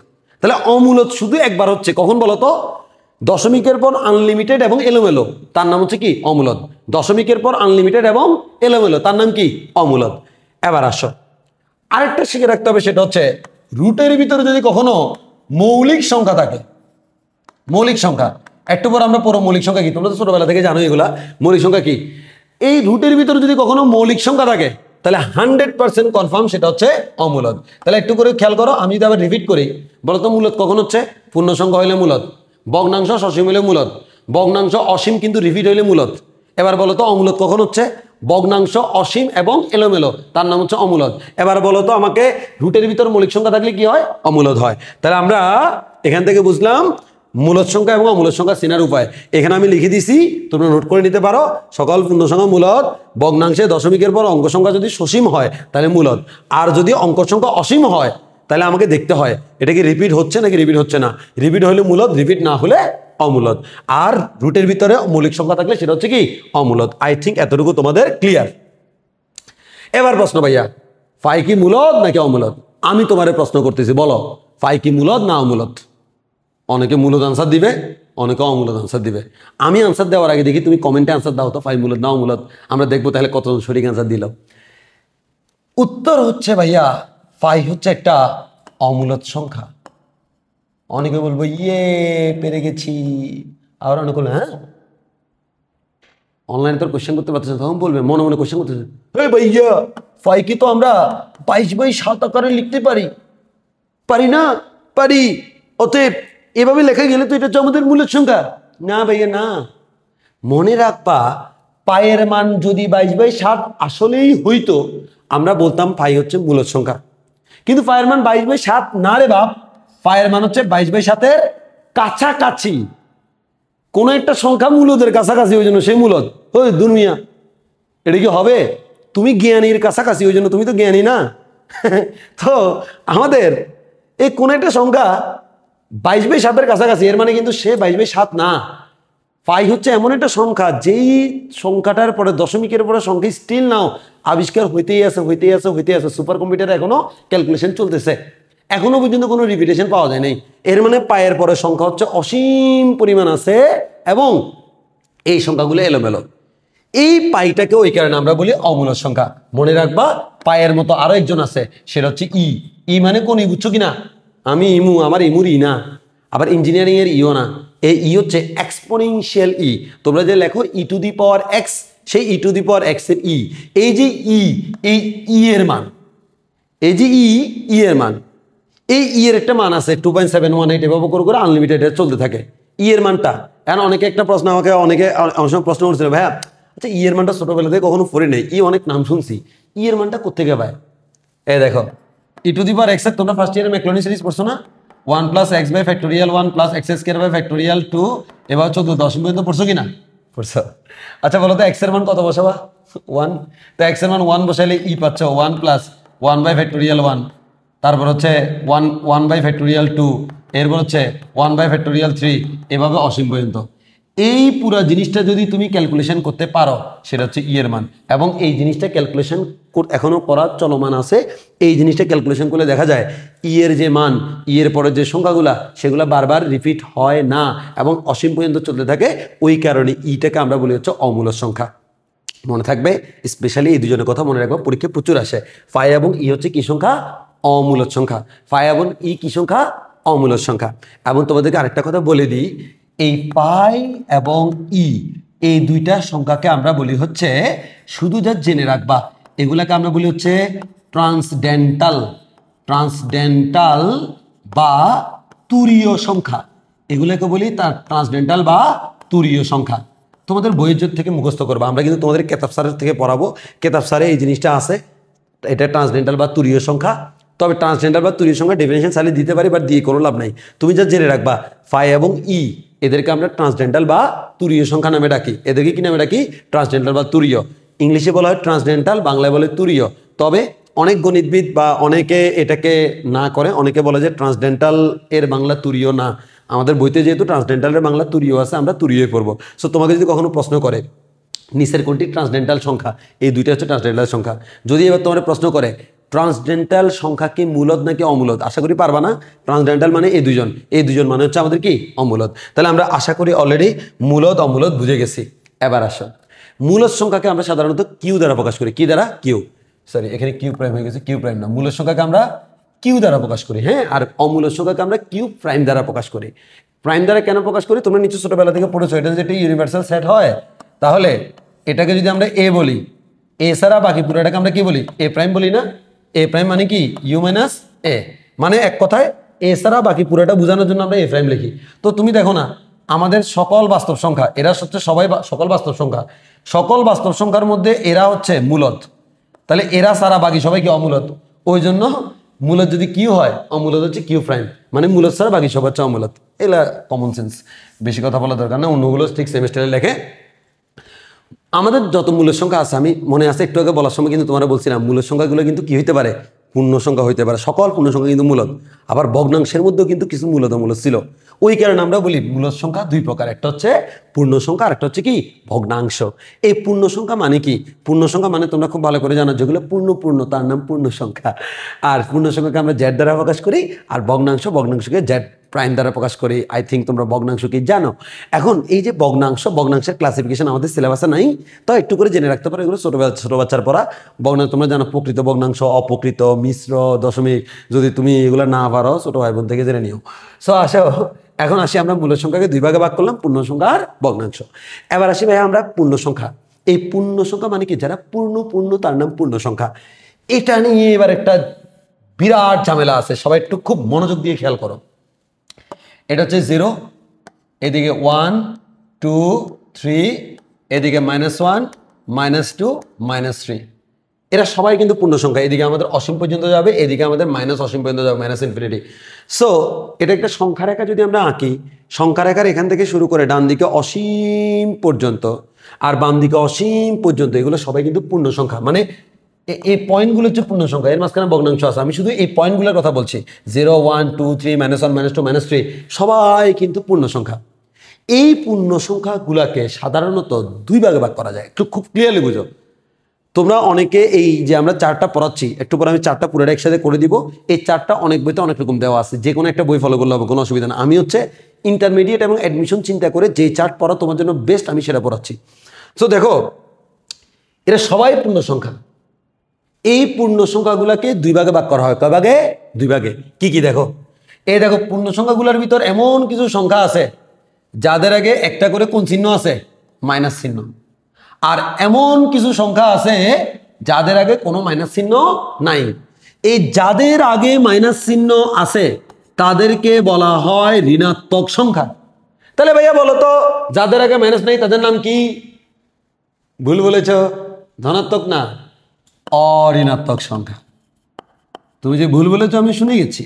তাহলে অমূলদ শুধু একবার হচ্ছে কখন বলো তো? দশমিকের পর আনলিমিটেড এবং এলোমেলো, তার নাম হচ্ছে কি? অমূলদ। দশমিকের পর আনলিমিটেড এবং এলোমেলো, তার নাম কি? অমূলদ। এবার আসো, আরেকটা শিখে রাখতে হবে, সেটা হচ্ছে রুটের ভিতরে যদি কখনো মৌলিক সংখ্যা থাকে, মৌলিক সংখ্যা, একটু পর আমরা পুরো মৌলিক সংখ্যা কি, তোমরা তো ছোটবেলা থেকে জানো এগুলা মৌলিক সংখ্যা কি। এই রুটের ভিতরে যদি কখনো মৌলিক সংখ্যা থাকে তাহলে 100% কনফার্ম সেটা হচ্ছে অমূলদ। তাহলে একটু করে খেয়াল করো, আমি যদি আবার রিপিট করি, বলো তো মূলদ কখন হচ্ছে? পূর্ণ সংখ্যা হইলে মূলদ, ভগ্নাংশ সসীম হইলে মূলদ, ভগ্নাংশ অসীম কিন্তু রিপিট হইলে মূলদ। এবার বলো তো অমূলদ কখন হচ্ছে? ভগ্নাংশ অসীম এবং এলোমেলো, তার নাম হচ্ছে অমূলদ। এবার বলো তো আমাকে, রুটের ভিতর মৌলিক সংখ্যা থাকলে কি হয়? অমূলদ হয়। তাহলে আমরা এখান থেকে বুঝলাম মূলদ সংখ্যা এবং অমূলদ সংখ্যা চেনার উপায়। এখানে আমি লিখে দিছি, তোমরা নোট করে নিতে পারো। সকল পূর্ণ সংখ্যা মূলদ, ভগ্নাংশে দশমিকের পর অঙ্ক সংখ্যা যদি সসীম হয় তাহলে মূলদ, আর যদি অঙ্ক সংখ্যা অসীম হয় তাহলে আমাকে দেখতে হয় এটা কি রিপিট হচ্ছে নাকি রিপিট হচ্ছে না। রিপিট হলে মূলদ, রিপিট না হলে অমূলদ। আর রুটের ভিতরে মৌলিক সংখ্যা থাকলে সেটা হচ্ছে কি? অমূলদ। আই থিঙ্ক এতটুকু তোমাদের ক্লিয়ার। এবার প্রশ্ন ভাইয়া, ফাই কি মূলদ নাকি অমূলদ? আমি তোমারে প্রশ্ন করতেছি, বলো ফাই কি মূলদ না অমূলদ? অনেকে মূলদ আনসার দিবে, অনেকে অমূলদ আনসার দিবে। আমি আনসার দেওয়ার আগে দেখি তুমি কমেন্টে আনসার দাও তো, ফাই মূলদ না অমূলদ, আমরা দেখবো তাহলে কতজন সঠিক আনসার দিল। উত্তর হচ্ছে ভাইয়া, ফাই হচ্ছে একটা অমূলদ সংখ্যা। অনেকে বলবো ইয়ে পেরে গেছি, আর অনেকে বলবে হ্যাঁ অনলাইনে তোর কোয়েশ্চেন করতে পারতেছে, তখন বলবে মনে মনে কোয়েশ্চেন করতেছে, এই ভাইয়া ফাই কি তো আমরা 22/7 আকারে লিখতে পারি? পারি না? পারি। অতএব এভাবে লেখা গেলে তো এটা হচ্ছে আমাদের মূলদ সংখ্যা। না ভাইয়া না, মনে রাখবা পায়ের মান যদি 22/7 আসলেই হইতো, আমরা বলতাম পাই হচ্ছে মূলদ সংখ্যা। কিন্তু পায়ের মান 22/7 না রে বাপ, পায়ের মান হচ্ছে 22/7-এর কাছাকাছি। কোন একটা সংখ্যা মূলদের কাছাকাছি, ওই জন্য সেই মূলদ। ওই দুনিয়া এটা কি হবে? তুমি জ্ঞানীর কাছাকাছি, ওই জন্য তুমি তো জ্ঞানী না। তো আমাদের এই কোন একটা সংখ্যা 22/7-এর কাছাকাছি, এর মানে কিন্তু সে 22/7 না। পাই হচ্ছে এমন একটা সংখ্যা, যেই সংখ্যাটার পরে দশমিকের পরে সংখ্যা স্টিল নাও আবিষ্কার হইতেই আছে, হইতেই আছে, হইতেই আছে। সুপার কম্পিউটারে এখনো ক্যালকুলেশন চলতেছে, এখনো পর্যন্ত কোনো রিপিটেশন পাওয়া যায় নাই। এর মানে পায়ের পরে সংখ্যা হচ্ছে অসীম পরিমাণ আছে এবং এই সংখ্যাগুলো এলোমেলো। এই পাইটাকে ওই কারণে আমরা বলি অমূলদ সংখ্যা। মনে রাখবা পায়ের মতো আরো একজন আছে, সেটা হচ্ছে ই। ই মানে কোন ই, বুঝছো কিনা? আমি ইমু, আমার ইমুর ই না, আবার ইঞ্জিনিয়ারিং এর ইও না। এই ই হচ্ছে এক্সপোনেনশিয়াল ই। তোমরা যে লেখো e⁴x, সেই e⁴x এর ই। এই যে ই, এই ই এর মান, এই যে ই এর মান, এই ই এর একটা মান আছে 2.718, এভাবে করে করে আনলিমিটেড চলতে থাকে ই এর মানটা। এখন অনেকে একটা প্রশ্ন আমাকে অনেকে অনেক সময় প্রশ্ন করছিল, ভাইয়া আচ্ছা ই এর মানটা ছোটবেলা থেকে কখনো পড়ি নাই, ই অনেক নাম শুনছি, ই এর মানটা কোত্থেকে পায়? এই দেখো e⁴x এর, তোমরা ফার্স্ট ইয়ারে ম্যাকলনি সিরিজ পড়ছো না? 1 + x/(1 + x²/(2) এবার 14 পর্যন্ত পড়ছো কিনা? পড়ছো। আচ্ছা বলো তো এক্স এর মান কত বসাবা? 1। তো এক্স এর মান 1 বসাইলে ই পাচ্ছ 1 + 1/(1), তারপর হচ্ছে 1/(2), এরপর হচ্ছে 1/(3), এভাবে অসীম পর্যন্ত। এই পুরো জিনিসটা যদি তুমি ক্যালকুলেশন করতে পারো, সেটা হচ্ছে ই এর মান। এবং এই জিনিসটা ক্যালকুলেশন এখনো করা চলমান আছে। এই জিনিসটা ক্যালকুলেশন করলে দেখা যায় ই এর যে মান, ই এর পরের যে সংখ্যাগুলা, সেগুলো বারবার রিপিট হয় না এবং অসীম পর্যন্ত চলতে থাকে। ওই কারণে ইটাকে আমরা বলি হচ্ছে অমূলদ সংখ্যা। মনে থাকবে, স্পেশালি এই দুজনের কথা মনে রাখবো, পরীক্ষায় প্রচুর আসে। ফাই এবং ই হচ্ছে কি সংখ্যা? অমূলদ সংখ্যা। ফাই এবং ই কি সংখ্যা? অমূলদ সংখ্যা। এবং তোমাদেরকে আরেকটা কথা বলে দিই, এই পাই এবং ই এই দুইটা সংখ্যাকে আমরা বলি হচ্ছে, শুধু যা জেনে রাখবা, এগুলাকে আমরা বলি হচ্ছে ট্রান্সডেন্টাল, ট্রান্সডেন্টাল বা তুরীয় সংখ্যা। এগুলাকে বলি তার ট্রান্সডেন্টাল বা তুরীয় সংখ্যা। তোমাদের বইয়ের থেকে মুখস্থ করবা, আমরা কিন্তু তোমাদের কেতাব স্যারের থেকে পড়াবো। কেতাব স্যারে এই জিনিসটা আছে, এটা ট্রান্সডেন্টাল বা তুরীয় সংখ্যা। তবে ট্রান্সডেন্টাল বা তুরীয় সংখ্যা ডেফিনেশন চালিয়ে দিতে পারি, বাট দিয়ে কোনো লাভ নাই। তুমি যা জেনে রাখবা, ফাই এবং ই এদেরকে আমরা ট্রান্সডেন্টাল বা তুরীয় সংখ্যা নামে ডাকি। এদেরকে কি নামে ডাকি? ট্রান্সডেন্টাল বা তুরীয়। ইংলিশে বলা হয় ট্রান্সডেন্টাল, বাংলায় বলে তুরীয়। তবে অনেক গণিতবিদ বা অনেকে এটাকে না করে, অনেকে বলে যে ট্রান্সডেন্টাল এর বাংলা তুরীয় না। আমাদের বইতে যেহেতু ট্রান্সডেন্টালের বাংলা তুরীয় আছে, আমরা তুরীয়ই পড়বো। সো তোমাকে যদি কখনো প্রশ্ন করে নিচের কোনটি ট্রান্সডেন্টাল সংখ্যা, এই দুইটা হচ্ছে ট্রান্সডেন্টাল সংখ্যা। যদি এবার তোমার প্রশ্ন করে ট্রান্সডেন্টাল সংখ্যা কি মূলদ নাকি অমূলদ, আশা করি পারবা না। ট্রান্সডেন্টাল মানে এই দুজন মানে হচ্ছে আমাদের কি অমূলদ। তাহলে আমরা আশা করি অলরেডি মূলদ অমূলদ বুঝে গেছি। এবার আসো, মূলদ সংখ্যাকে আমরা সাধারণত কিউ দ্বারা প্রকাশ করি। কি দ্বারা? কিউ, সরি এখানে কিউ প্রাইম হয়ে গেছে, কিউ প্রাইম না। মূলদ সংখ্যাকে আমরা কিউ দ্বারা প্রকাশ করি, হ্যাঁ। আর অমূলদ সংখ্যাকে আমরা কিউ প্রাইম দ্বারা প্রকাশ করি। প্রাইম দ্বারা কেন প্রকাশ করি তোমরা নিশ্চয় ছোটবেলা থেকে পড়েছো, এটা যদি একটা ইউনিভার্সাল সেট হয় তাহলে এটাকে যদি আমরা এ বলি, এ ছাড়া বাকি পুরোটাকে আমরা কি বলি? এ প্রাইম বলি না? এ প্রাইম মানে কি? ইউ মাইনাস এ, মানে এক কথায় এ ছাড়া বাকি পুরোটা বোঝানোর জন্য আমরা এ প্রাইম লিখি। তো তুমি দেখো না, আমাদের সকল বাস্তব সংখ্যা, এরা হচ্ছে সবাই সকল বাস্তব সংখ্যা, সকল বাস্তব সংখ্যার মধ্যে এরা হচ্ছে মূলদ। তাহলে এরা ছাড়া বাকি সবাই কি অমূলদ। ওই জন্য মূলদ যদি কিউ হয়, অমূলদ হচ্ছে কিউ প্রাইম, মানে মূলদ ছাড়া বাকি সব হচ্ছে অমূলদ। এগুলা কমন সেন্স, বেশি কথা বলা দরকার না, অন্যগুলো ঠিক সেমিস্টারে লেখে। আমাদের যত মূলের সংখ্যা আছে, আমি মনে আছে একটু আগে বলার সময় কিন্তু তোমরা বলছিলাম মূলের সংখ্যাগুলো কিন্তু কি হইতে পারে? পূর্ণ সংখ্যা হইতে পারে। সকল পূর্ণ সংখ্যা কিন্তু মূলদ। আবার ভগ্নাংশের মধ্যেও কিন্তু কিছু মূলদ অমূলদ ছিল। ওই কারণে আমরা বলি মূলদ সংখ্যা দুই প্রকার, একটা হচ্ছে পূর্ণ সংখ্যা আর একটা হচ্ছে কি ভগ্নাংশ। এই পূর্ণ সংখ্যা মানে কি? পূর্ণ সংখ্যা মানে তোমরা খুব ভালো করে জানো, যেগুলো পূর্ণ তার নাম পূর্ণ সংখ্যা। আর পূর্ণ সংখ্যাকে আমরা জেড দ্বারা প্রকাশ করি, আর ভগ্নাংশকে জেড প্রাইম দ্বারা প্রকাশ করি। আই থিঙ্ক তোমরা ভগ্নাংশ কি জানো। এখন এই যে ভগ্নাংশের ক্লাসিফিকেশন আমাদের সিলেবাসে নাই, তো একটু করে জেনে রাখতে পারো, এগুলো ছোট বাচ্চার পড়া। ভগ্নাংশ তোমরা জানো, প্রকৃত ভগ্নাংশ, অপ্রকৃত, মিশ্র, দশমিক। যদি তুমি এগুলো না পারো ছোট ভাই বোন থেকে জেনে নিও। সো আসো, এখন আসি আমরা মূল সংখ্যাকে দুই ভাগে ভাগ করলাম, পূর্ণ সংখ্যা আর ভগ্নাংশ। এবার আসি ভাই আমরা পূর্ণ সংখ্যা। এই পূর্ণ সংখ্যা মানে কি? যারা পূর্ণ তার নাম পূর্ণ সংখ্যা। এটা নিয়ে এবার একটা বিরাট ঝামেলা আছে, সবাই একটু খুব মনোযোগ দিয়ে খেয়াল করো। এটা হচ্ছে 0, এদিকে 1 2 3, এদিকে -1 -2 -3। এরা সবাই কিন্তু পূর্ণ সংখ্যা। এদিকে আমাদের অসীম পর্যন্ত যাবে, এদিকে আমাদের অসীম পর্যন্ত যাবে, ∞। সো এটা একটা সংখ্যা রেখা যদি আমরা আঁকি, সংখ্যা রেখার এখান থেকে শুরু করে ডান দিকে অসীম পর্যন্ত আর বাম দিকে অসীম পর্যন্ত, এগুলো সবাই কিন্তু পূর্ণ সংখ্যা। মানে এই পয়েন্টগুলো হচ্ছে পূর্ণ সংখ্যা, এর মাঝখানে ভগ্নাংশ আছে। আমি শুধু এই পয়েন্টগুলোর কথা বলছি, 0 1 2 3 -1 -2 -3, সবাই কিন্তু পূর্ণ সংখ্যা। এই পূর্ণ সংখ্যাগুলাকে সাধারণত দুই ভাগে ভাগ করা যায়। একটু খুব ক্লিয়ারলি বুঝো। তোমরা অনেকে এই যে আমরা চারটা পড়াচ্ছি, একটু পরে আমি চারটা পুরোটা একসাথে করে দিব। এই চারটা অনেক বইতে অনেক রকম দেওয়া আছে, যে কোনো একটা বই ফলো করলে হবে, কোনো অসুবিধা না। আমি হচ্ছে ইন্টারমিডিয়েট এবং অ্যাডমিশন চিন্তা করে যে চার্ট পড়া তোমার জন্য বেস্ট, আমি সেটা পড়াচ্ছি। সো দেখো, এরা সবাই পূর্ণ সংখ্যা। এই পূর্ণ সংখ্যাগুলোকে দুই ভাগে ভাগ করা হয়। কয় ভাগে? দুই ভাগে। কি কি দেখো, এই দেখো পূর্ণ সংখ্যাগুলোর ভিতর এমন কিছু সংখ্যা আছে যাদের আগে একটা করে কোন চিহ্ন আছে? মাইনাস চিহ্ন। আর এমন কিছু সংখ্যা আছে যাদের আগে কোনো মাইনাস চিহ্ন নাই। এই যাদের আগে মাইনাস চিহ্ন আছে তাদেরকে বলা হয় ঋণাত্মক সংখ্যা। তাহলে ভাইয়া বলো তো, যাদের আগে মাইনাস নাই তাদের নাম কি? ভুল বলেছ, ধনাত্মক না, অঋণাত্মক সংখ্যা। তুমি যে ভুল বলেছো আমি শুনে গেছি।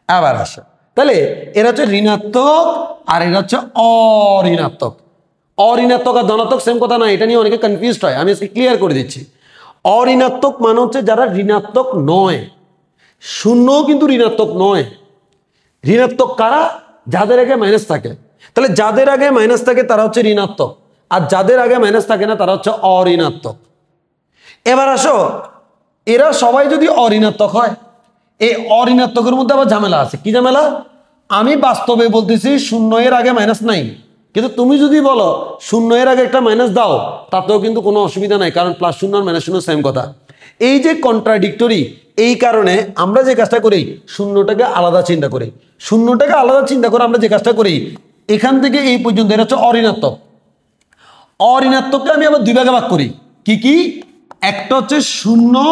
আবার আসো, তাহলে এরা হচ্ছে ঋণাত্মক আর এরা হচ্ছে অঋণাত্মক। অঋণাত্মক আর ধনাত্মক সেম কথা না, এটা নিয়ে অনেকে কনফিউজড হয়, আমি আজকে ক্লিয়ার করে দিচ্ছি। অঋণাত্মক মানে হচ্ছে যারা ঋণাত্মক নয়। শূন্যও কিন্তু ঋণাত্মক নয়। ঋণাত্মক কারা? যাদের আগে মাইনাস থাকে। তাহলে যাদের আগে মাইনাস থাকে তারা হচ্ছে ঋণাত্মক, আর যাদের আগে মাইনাস থাকে না তারা হচ্ছে অঋণাত্মক। এবার আসো, এরা সবাই যদি অঋণাত্মক হয়, এই অঋণাত্মকের মধ্যে আবার ঝামেলা আছে। কি ঝামেলা? আমি বাস্তবে বলতেছি 0 এর আগে মাইনাস নাই, কিন্তু তুমি যদি বলো 0 এর আগে একটা মাইনাস দাও, তাতেও কিন্তু কোনো অসুবিধা নাই, কারণ +0 আর -0 সেম কথা। এই যে কন্ট্রাডিক্টরি, এই কারণে আমরা যে কাজটা করি, শূন্যটাকে আলাদা চিন্তা করি। শূন্যটাকে আলাদা চিন্তা করে আমরা যে কাজটা করি, এখান থেকে এই পর্যন্ত এটা হচ্ছে অঋণাত্মক। অঋণাত্মককে আমি আবার দুই ভাগে ভাগ করি। কি কি? একটা হচ্ছে 0,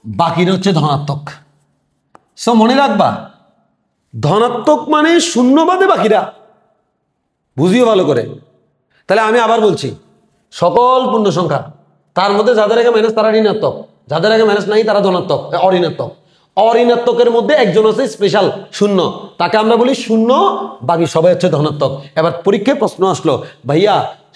বাকিটা হচ্ছে ধনাত্মক। সো মনে রাখবা, ধনাত্মক মানে 0 বাদে বাকিরা। বুঝিও ভালো করে। তাহলে আমি আবার বলছি, সকল পূর্ণ সংখ্যা, তার মধ্যে যাদের আগে মাইনাস তারা ঋণাত্মক, যাদের আগে মাইনাস নাই তারা ধনাত্মক, অঋণাত্মক। অঋণাত্মকের মধ্যে একজন আছে স্পেশাল 0, তাকে আমরা বলি 0, বাকি সবাই হচ্ছে ধনাত্মক। এবার পরীক্ষায় প্রশ্ন আসলো, ভাইয়া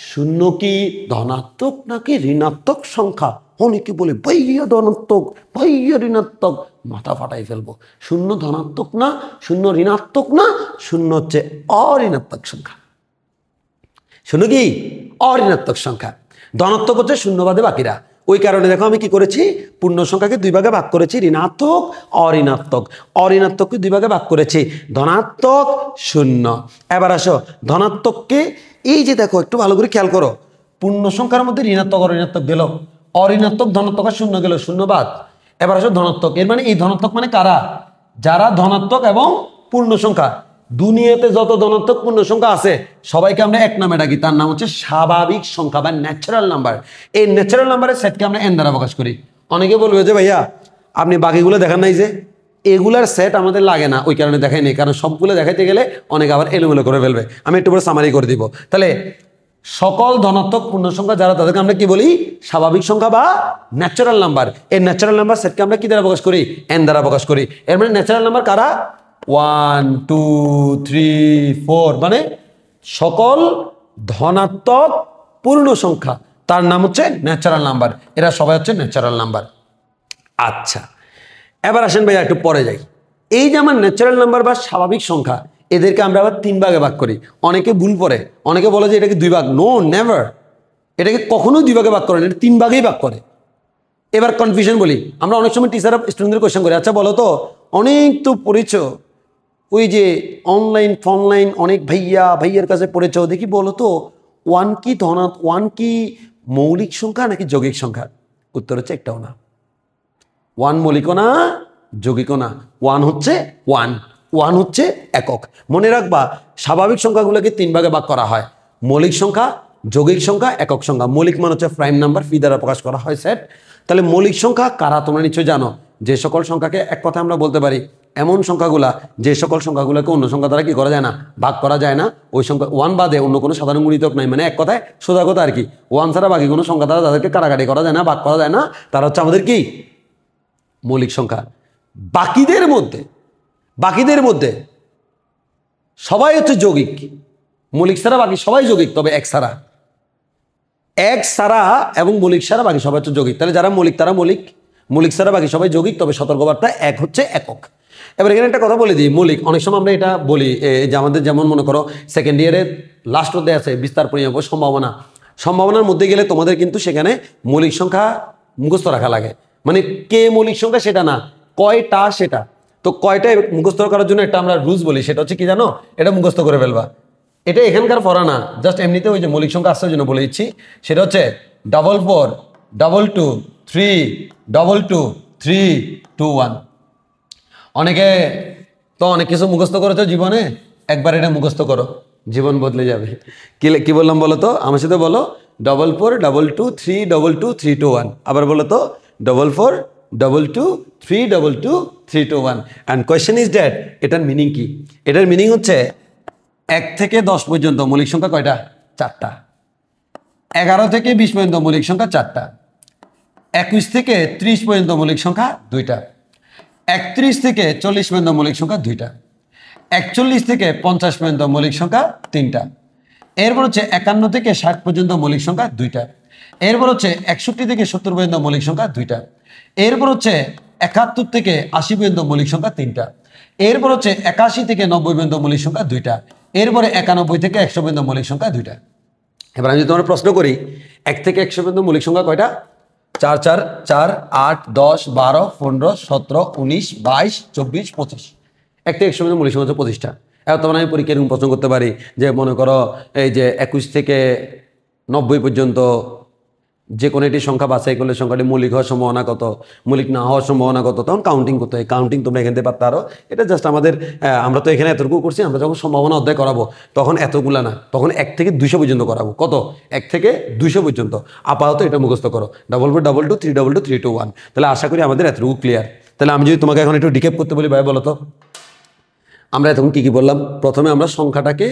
শূন্য কি ধনাত্মক নাকি ঋণাত্মক সংখ্যা? অনেকে বলে ভাইয়া ধনাত্মক, ভাইয়া ঋণাত্মক, মাথা ফাটাই ফেলবো। শূন্য ধনাত্মক না, শূন্য ঋণাত্মক না, শূন্য হচ্ছে অঋণাত্মক সংখ্যা। শূন্য কি অঋণাত্মক সংখ্যা, ধনাত্মক হচ্ছে শূন্য বাদে বাকিরা। ওই কারণে দেখো আমি কি করেছি, পূর্ণ সংখ্যাকে দুই ভাগে ভাগ করেছি, ঋণাত্মক অঋণাত্মক। অঋণাত্মককে দুই ভাগে ভাগ করেছি, ধনাত্মক শূন্য। এবার আসো ধনাত্মককে, এই যে দেখো একটু ভালো করে খেয়াল করো, পূর্ণ সংখ্যার মধ্যে ঋণাত্মক অঋণাত্মক গেল, অঋণাত্মক ধনাত্মক আর শূন্য গেল, শূন্য বাদ। এবার আসো ধনাত্মক, এর মানে এই ধনাত্মক মানে কারা? যারা ধনাত্মক এবং পূর্ণ সংখ্যা। দুনিয়াতে যত ধনাত্মক পূর্ণ সংখ্যা আছে সবাইকে আমরা এক নামে ডাকি, তার নাম হচ্ছে স্বাভাবিক সংখ্যা বা ন্যাচারাল নাম্বার। এই ন্যাচারাল নাম্বারের সেটকে আমরা এন দ্বারা প্রকাশ করি। অনেকে বলবে যে ভাইয়া আপনি বাকিগুলো দেখান নাই, যে এগুলার সেট আমাদের লাগে না, ওই কারণে দেখাই নেই, কারণ সবগুলো দেখাইতে গেলে অনেকে আবার এলোমেলো করে ফেলবে। আমি একটু পরে সামারি করে দিব। তাহলে সকল ধনাত্মক পূর্ণ সংখ্যা যারা, তাদেরকে আমরা কি বলি? স্বাভাবিক সংখ্যা বা ন্যাচারাল নাম্বার। এই ন্যাচারাল নাম্বার সেটকে আমরা কি দ্বারা প্রকাশ করি? এন দ্বারা প্রকাশ করি। এর মানে ন্যাচারাল নাম্বার কারা? 1 2 3 4, মানে সকল ধনাত্মক পূর্ণ সংখ্যা, তার নাম হচ্ছে ন্যাচারাল নাম্বার। এরা সবাই হচ্ছে ন্যাচারাল নাম্বার। আচ্ছা, এবার আসেন ভাইয়া একটু পরে যাই। এই যে আমার ন্যাচারাল নাম্বার বা স্বাভাবিক সংখ্যা, এদেরকে আমরা আবার 3 ভাগে ভাগ করি। অনেকে ভুল করে, অনেকে বলে যে এটাকে 2 ভাগ। নো, নেভার, এটাকে কখনোই 2 ভাগে ভাগ করে না, এটা 3 ভাগেই ভাগ করে। এবার কনফিউশন বলি, আমরা অনেক সময় টিচাররা স্টুডেন্টদের কোয়েশ্চেন করি, আচ্ছা বলো তো, অনেক তো পড়েছো, ওই যে অনলাইন ফনলাইন অনেক ভাইয়ার কাছে পড়েছো, দেখি বলো তো 1 কি ধনাত্মক, 1 কি মৌলিক সংখ্যা নাকি যৌগিক সংখ্যা? উত্তর হচ্ছে একটাও না। 1 মৌলিকও না, যৌগিকও না। 1 হচ্ছে 1 হচ্ছে একক। মনে রাখবা, স্বাভাবিক সংখ্যাগুলোকে 3 ভাগে ভাগ করা হয়, মৌলিক সংখ্যা, যৌগিক সংখ্যা, একক সংখ্যা। মৌলিক মান হচ্ছে প্রাইম নাম্বার, ফি দ্বারা প্রকাশ করা হয় সেট। তাহলে মৌলিক সংখ্যা কারা তোমরা নিশ্চয়ই জানো, যে সকল সংখ্যাকে এক কথা আমরা বলতে পারি এমন সংখ্যাগুলা, যে সকল সংখ্যাগুলোকে অন্য সংখ্যা দ্বারা কি করা যায় না, ভাগ করা যায় না। ওই সংখ্যা 1 বাদে অন্য কোনো সাধারণ গুণিতক নাই, মানে এক কথায় সোজা কথা আর কি, 1 ছাড়া বাকি কোনো সংখ্যা দ্বারা যাদেরকে কাটাকাটি করা যায় না, ভাগ করা যায় না, তারা হচ্ছে আমাদের কি মৌলিক সংখ্যা। বাকিদের মধ্যে সবাই হচ্ছে যৌগিক, মৌলিক ছাড়া বাকি সবাই যৌগিক, তবে এক ছাড়া এবং মৌলিক ছাড়া বাকি সবাই হচ্ছে যৌগিক। তাহলে যারা মৌলিক তারা মৌলিক ছাড়া বাকি সবাই যৌগিক, তবে সতর্কবার্তা এক হচ্ছে একক। এবার এখানে একটা কথা বলে দিই, মৌলিক অনেক সময় আমরা এটা বলি যে আমাদের যেমন মনে করো সেকেন্ড ইয়ারের লাস্ট অধ্যায় আছে বিস্তার পরিমাপ সম্ভাবনার মধ্যে গেলে তোমাদের কিন্তু সেখানে মৌলিক সংখ্যা মুখস্থ রাখা লাগে। মানে কে মৌলিক সংখ্যা সেটা না, কয়টা সেটা। তো কয়টা মুখস্থ করার জন্য একটা আমরা রুলস বলি, সেটা হচ্ছে কি জানো, এটা মুখস্থ করে ফেলবা। এটা এখানকার পড়া না, জাস্ট এমনিতে ওই যে মৌলিক সংখ্যা আসার জন্য বলে দিচ্ছি। সেটা হচ্ছে 4 4 2 2 3 2 2 3 2 1। অনেকে তো অনেক কিছু মুখস্থ করেছো জীবনে, একবার এটা মুখস্থ করো, জীবন বদলে যাবে। কি বললাম বলো তো, আমার সাথে বলো, 4 4 2 2 3 2 2 3 2 1। আবার বলো তো, 4 4 2 2 3 2 2 3 2 1। অ্যান্ড কোয়েশ্চেন ইজ দ্যাট, এটার মিনিং কি? এটার মিনিং হচ্ছে 1 থেকে 10 পর্যন্ত মৌলিক সংখ্যা কয়টা? 4টা। 11 থেকে 20 পর্যন্ত মৌলিক সংখ্যা 4টা। 21 থেকে 30 পর্যন্ত মৌলিক সংখ্যা 2টা। 31 থেকে 40 পর্যন্ত মৌলিক সংখ্যা 2টা। 41 থেকে 50 পর্যন্ত মৌলিক সংখ্যা 3টা। এরপর হচ্ছে 51 থেকে 60 পর্যন্ত মৌলিক সংখ্যা 2টা। এরপর হচ্ছে 61 থেকে 70 পর্যন্ত মৌলিক সংখ্যা 2টা। এরপর হচ্ছে 71 থেকে 80 পর্যন্ত মৌলিক সংখ্যা 3টা। এরপর হচ্ছে 81 থেকে 90 পর্যন্ত মৌলিক সংখ্যা 2টা। এরপরে 91 থেকে 100 পর্যন্ত মৌলিক সংখ্যা 2টা। এবার আমি যদি তোমার প্রশ্ন করি, 1 থেকে 100 পর্যন্ত মৌলিক সংখ্যা কয়টা? 4 4 4 8 10 12 15 17 19 22 24 25। 1 থেকে 100 পর্যন্ত মৌলিক সংখ্যা হচ্ছে 25টা। এবার তখন আমি পরীক্ষায় এরকম প্রশ্ন করতে পারি যে মনে করো এই যে 21 থেকে 90 পর্যন্ত যে কোনো একটি সংখ্যা বাছাই করলে সংখ্যাটি মৌলিক হওয়ার সম্ভাবনা কত, মৌলিক না হওয়ার সম্ভাবনা কত, তখন কাউন্টিং করতে হয়। কাউন্টিং তোমরা এখান থেকে পারতে পারো। এটা জাস্ট আমাদের আমরা তো এখানে এতটুকু করছি, আমরা যখন সম্ভাবনা অধ্যায় করাবো তখন এতগুলা না, তখন 1 থেকে 200 পর্যন্ত করাবো। কত? 1 থেকে 200 পর্যন্ত। আপাতত এটা মুখস্থ করো, 4 4 2 2 3 2 2 3 2 1। তাহলে আশা করি আমাদের এতটুকু ক্লিয়ার। তাহলে আমি যদি তোমাকে এখন একটু ডিকেপ করতে বলি, ভাই বলো তো আমরা এখন কি বললাম? প্রথমে আমরা সংখ্যাটাকে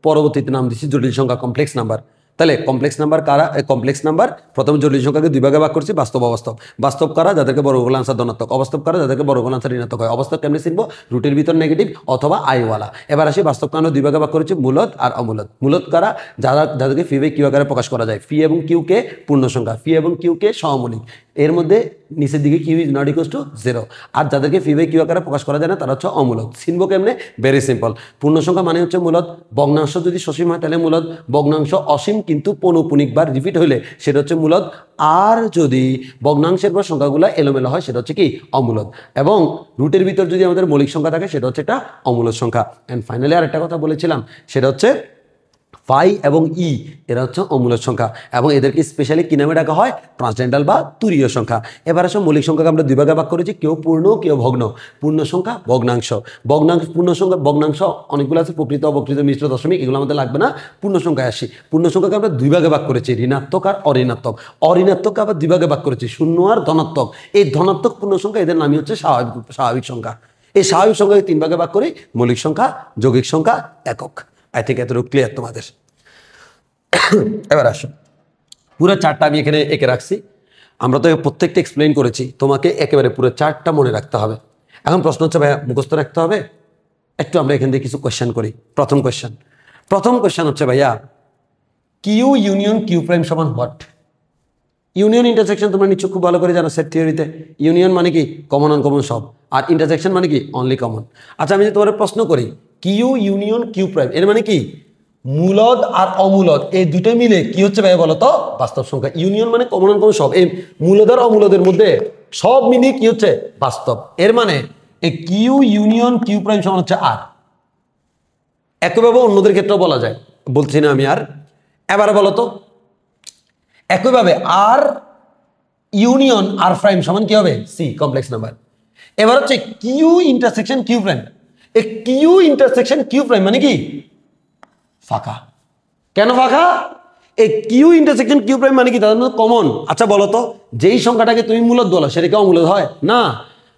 পরবর্তীতে নাম দিচ্ছি জটিল সংখ্যা, কমপ্লেক্স নাম্বার। তাহলে কমপ্লেক্স নাম্বার কারা? কমপ্লেক্স নাম্বার প্রথম জটিল সংখ্যাকে দুই ভাগে ভাগ করছি, বাস্তব অবাস্তব। বাস্তব কারা? যাদেরকে বর্গমূল আনসার ধনাত্মক। অবাস্তব কারা? যাদেরকে বর্গমূল আনসার ঋণাত্মক হয়। অবাস্তব কেমনি চিনবো? রুটের ভিতর নেগেটিভ অথবা আইওয়ালা। এবার আসি বাস্তব কারণে দুই ভাগে ভাগ করেছি, মূলদ আর অমূলদ। মূলদ কারা? যাদেরকে ফি বাই কিউ আকারে প্রকাশ করা যায়। ফি এবং কিউকে পূর্ণ সংখ্যা, ফি এবং কিউকে সহমৌলিক, এর মধ্যে নিচের দিকে Q is not equals to 0। আর যাদেরকে ফি বাই কিউ আকারে প্রকাশ করা যায় না তারা হচ্ছে অমূলদ। চিনবো কেমনে? Very simple. পূর্ণ সংখ্যা মানে হচ্ছে মূলদ, ভগ্নাংশ যদি সসীম হয় তাহলে মূলদ, ভগ্নাংশ অসীম কিন্তু পৌনঃপুনিকবার রিপিট হইলে সেটা হচ্ছে মূলদ, আর যদি ভগ্নাংশের পর সংখ্যাগুলো এলোমেলো হয় সেটা হচ্ছে কি? অমূলদ। এবং রুটের ভিতর যদি আমাদের মৌলিক সংখ্যা থাকে সেটা হচ্ছে একটা অমূলদ সংখ্যা। অ্যান্ড ফাইনালি আর একটা কথা বলেছিলাম, সেটা হচ্ছে ফাই এবং ই এরা হচ্ছে অমূলদ সংখ্যা, এবং এদেরকে স্পেশালি কি নামে ডাকা হয়? ট্রান্সডেন্টাল বা তুরীয় সংখ্যা। এবার আসলে মৌলিক সংখ্যাকে আমরা দুই ভাগে ভাগ করেছি, কেউ পূর্ণ কেউ ভগ্ন। পূর্ণ সংখ্যা, ভগ্নাংশ। পূর্ণ সংখ্যা, ভগ্নাংশ অনেকগুলো আছে, প্রকৃত অবকৃত মিশ্র দশমিক, এগুলো আমাদের লাগবে না। পূর্ণ সংখ্যায় আসি। পূর্ণ সংখ্যাকে আমরা দুই ভাগে ভাগ করেছি, ঋণাত্মক আর অঋণাত্মক। অঋণাত্মককে আবার দুই ভাগে ভাগ করেছি, শূন্য আর ধনাত্মক। এই ধনাত্মক পূর্ণ সংখ্যা এদের নামই হচ্ছে স্বাভাবিক সংখ্যা। এই স্বাভাবিক সংখ্যাকে তিন ভাগে ভাগ করি, মৌলিক সংখ্যা, যৌগিক সংখ্যা, একক। আই থিঙ্ক এতটুকু ক্লিয়ার তোমাদের। এবার আসো, পুরো চারটা আমি এখানে এঁকে রাখছি। আমরা তো প্রত্যেকটা এক্সপ্লেইন করেছি, তোমাকে একেবারে পুরো চারটা মনে রাখতে হবে। এখন প্রশ্ন হচ্ছে ভাইয়া মুখস্থ রাখতে হবে? একটু আমরা এখান থেকে কিছু কোয়েশ্চেন করি। প্রথম কোয়েশ্চেন হচ্ছে ভাইয়া, কিউ ইউনিয়ন কিউ প্রাইম সমান হোয়াট? ইউনিয়ন ইন্টারসেকশন তোমরা নিশ্চয় খুব ভালো করে জানো সেট থিওরিতে। ইউনিয়ন মানে কি? কমন আনকমন সব। আর ইন্টারসেকশন মানে কি? Only common. আচ্ছা, আমি যদি তোমার প্রশ্ন করি কিউ ইউনিয়ন কিউ প্রাইম, এর মানে কি? মূলদ আর অমূলদ এই দুটো মিলে কি হচ্ছে ভাই বলো তো? বাস্তব সংখ্যা। ইউনিয়ন মানে কমন আনকমন সব, এই মূলদ আর অমূলদের মধ্যে সব মিলিয়ে কি হচ্ছে? বাস্তব। এর মানে এই কিউ ইউনিয়ন কিউ প্রাইম সমান হচ্ছে আর। একইভাবে অন্যদের ক্ষেত্রেও বলা যায়, বলছি না আমি আর। এবারে বলো তো, একইভাবে আর ইউনিয়ন আর প্রাইম সমান কি হবে? C, complex number. এবার হচ্ছে কিউ ইন্টারসেকশন কিউ প্রাইম। এই কিউ ইন্টারসেকশন কিউ প্রাইম মানে কি? ফাঁকা। কেন ফাঁকা? এই কিউ ইন্টারসেকশন কিউ প্রাইম মানে কি? তাদের মধ্যে কমন। আচ্ছা বলো তো, যেই সংখ্যাটাকে তুমি মূলদ বলো সেটা কি অমূলদ হয়? না।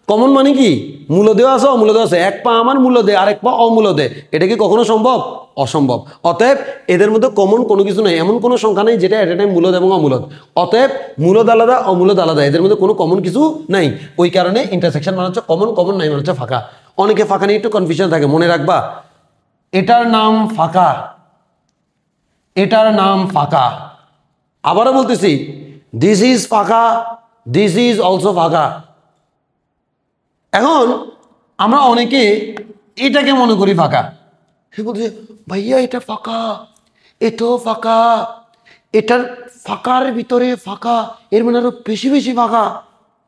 কমন মানে কি? মূলদেও আছে অমূলদেও আছে, এক পা আমার মূলদে আর এক পা অমূলদে, এটা কি কখনো সম্ভব? অসম্ভব। অতএব এদের মধ্যে কমন কোনো কিছু নেই, এমন কোনো সংখ্যা নেই যেটা এট এ টাইম মূলদ এবং অমূলদ। অতএব মূলদ আলাদা অমূলদ আলাদা, এদের মধ্যে কোনো কমন কিছু নাই। ওই কারণে ইন্টারসেকশন মানে হচ্ছে কমন, কমন নাই মানে হচ্ছে ফাঁকা। অনেকে ফাঁকা নিয়ে একটু কনফিউশন থাকে, মনে রাখবা এটার নাম ফাঁকা, এটার নাম ফাঁকা। আবারও বলতেছি, দিস ইজ ফাঁকা, দিস ইজ অলসো ফাঁকা। এখন আমরা অনেকে এটাকে মনে করি ফাঁকা, সে বলছে ভাইয়া এটা ফাঁকা, এটাও ফাঁকা, এটার ফাঁকার ভিতরে ফাঁকা, এর মানে আরো বেশি বেশি ফাঁকা।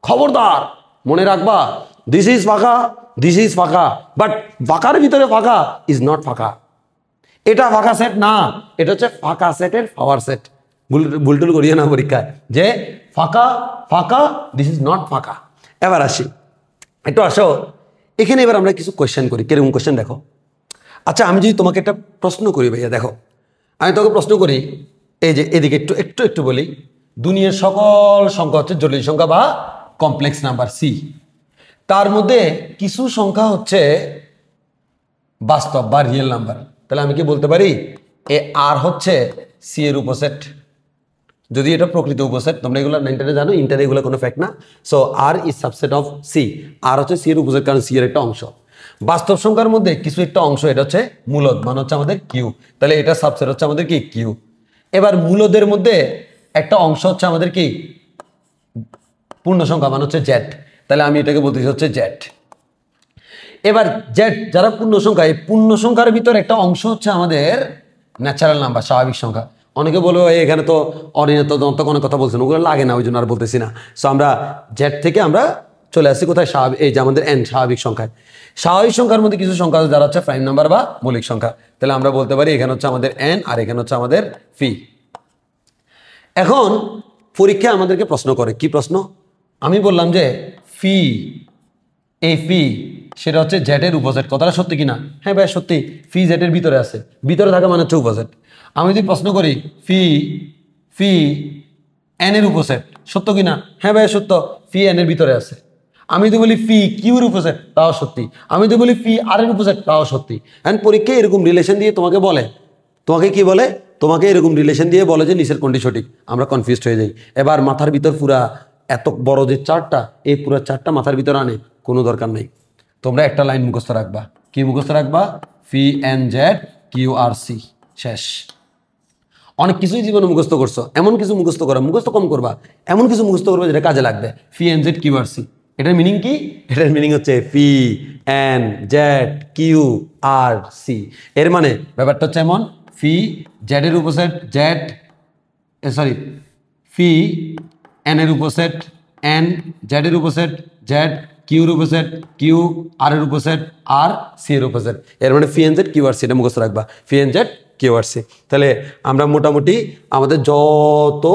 খবরদার, মনে রাখবা দিস ইজ ফাঁকা, দিস ইজ ফাঁকা, বাট ফাঁকার ভিতরে ফাঁকা ইজ নট ফাঁকা। এটা ফাঁকা সেট না, এটা হচ্ছে ফাঁকা সেটের পাওয়ার সেট। ভুলটুল করিয়ে না পরীক্ষায় যে ফাঁকা ফাঁকা, দিস ইজ নট ফাঁকা। এবার আসি, একটু আসো এখানে। এবার আমরা কিছু কোয়েশ্চেন করি। কিরকম কোয়েশ্চেন দেখো। আচ্ছা, আমি যদি তোমাকে একটা প্রশ্ন করি ভাইয়া, দেখো আমি তোকে প্রশ্ন করি, এই যে এদিকে একটু একটু একটু বলি, দুনিয়ার সকল সংখ্যা হচ্ছে জটিল সংখ্যা বা কমপ্লেক্স নাম্বার সি, তার মধ্যে কিছু সংখ্যা হচ্ছে বাস্তব বা রিয়েল নাম্বার। তাহলে আমি কি বলতে পারি এ আর হচ্ছে সি এর উপসেট? যদি এটা প্রকৃত উপসেট, তোমরা এগুলো ইন্টারে জানো, ইন্টারে এগুলো কোনো ফ্যাক্ট না। So R is subset of C, R হচ্ছে সি এর উপসেট, কারণ সি এর একটা অংশ। বাস্তব সংখ্যার মধ্যে কিছু একটা অংশ, এটা হচ্ছে মূলদ, মানে হচ্ছে আমাদের কিউ, তাহলে এটা সাবসেট হচ্ছে আমাদের কি? কিউ। এবার মূলদের মধ্যে একটা অংশ হচ্ছে আমাদের কি? পূর্ণ সংখ্যা, মানে হচ্ছে জেড, তাহলে আমি এটাকে বলতেছি হচ্ছে জেড। এবার জেড যারা পূর্ণ সংখ্যা, এই পূর্ণ সংখ্যার ভিতর একটা অংশ হচ্ছে আমাদের ন্যাচারাল নাম্বার, স্বাভাবিক সংখ্যা। অনেকে বলবো এখানে তো অনিয়ত দন্ত কোনো কথা বলছেন, ওগুলো লাগে না, ওই জন্য আর বলতেছি না। সো আমরা জেড থেকে আমরা চলে আসি কোথায়? স্বাভাবিক, এই যে আমাদের এন, স্বাভাবিক সংখ্যায়। স্বাভাবিক সংখ্যার মধ্যে কিছু সংখ্যা যারা হচ্ছে প্রাইম নাম্বার বা মৌলিক সংখ্যা, তাহলে আমরা বলতে পারি এখানে হচ্ছে আমাদের এন আর এখানে হচ্ছে আমাদের ফি। এখন পরীক্ষা আমাদেরকে প্রশ্ন করে, কি প্রশ্ন? আমি বললাম যে ফি, এই ফি সেটা হচ্ছে জেটের উপসেট, কথাটা সত্যি কিনা? হ্যাঁ ভাই সত্যি, ফি জেটের ভিতরে আছে, ভিতরে থাকা মানে হচ্ছে উপসেট। আমি যদি প্রশ্ন করি ফি, ফি এন এর উপসেট, সত্য কিনা? হ্যাঁ ভাই সত্য, ফি এন এর ভিতরে আছে। আমি যদি বলি ফি কিউর উপসেট, তাও সত্যি। আমি যদি বলি ফি আর এর উপসেট, তাও সত্যি। এন্ড পরীক্ষায় এরকম রিলেশন দিয়ে তোমাকে বলে, তোমাকে কি বলে? তোমাকে এরকম রিলেশন দিয়ে বলে যে নিচের কোনটি সঠিক, আমরা কনফিউজড হয়ে যাই। এবার মাথার ভিতর পুরা এত বড় যে চার্টটা, এই পুরো চার্টটা মাথার ভিতর আনে কোনো দরকার নেই। তোমরা একটা লাইন মুখস্থ রাখবা। কি মুখস্থ রাখবা? P N Z Q R C, শেষ। অনেক কিছুই জীবনে মুখস্থ করছো, এমন কিছু মুখস্থ করো, মুখস্থ কম করবা, এমন কিছু মুখস্থ করবে যেটা কাজে লাগবে। P N Z Q R C, এটার মিনিং কি? এটার মিনিং হচ্ছে P N Z Q R C. এর মানে ব্যাপারটা হচ্ছে এমন, পি জেড এর উপসেট জেড, সরি পি এন এর উপসেট এন, জেড এর উপসেট জেড, কিউর উপসেট কিউ, আর এর উপসেট আর, সি এর উপসেট। এর মানে P N Z Q R C, এটা মুখস্থ রাখবা, P N Z Q R C. তাহলে আমরা মোটামুটি আমাদের যত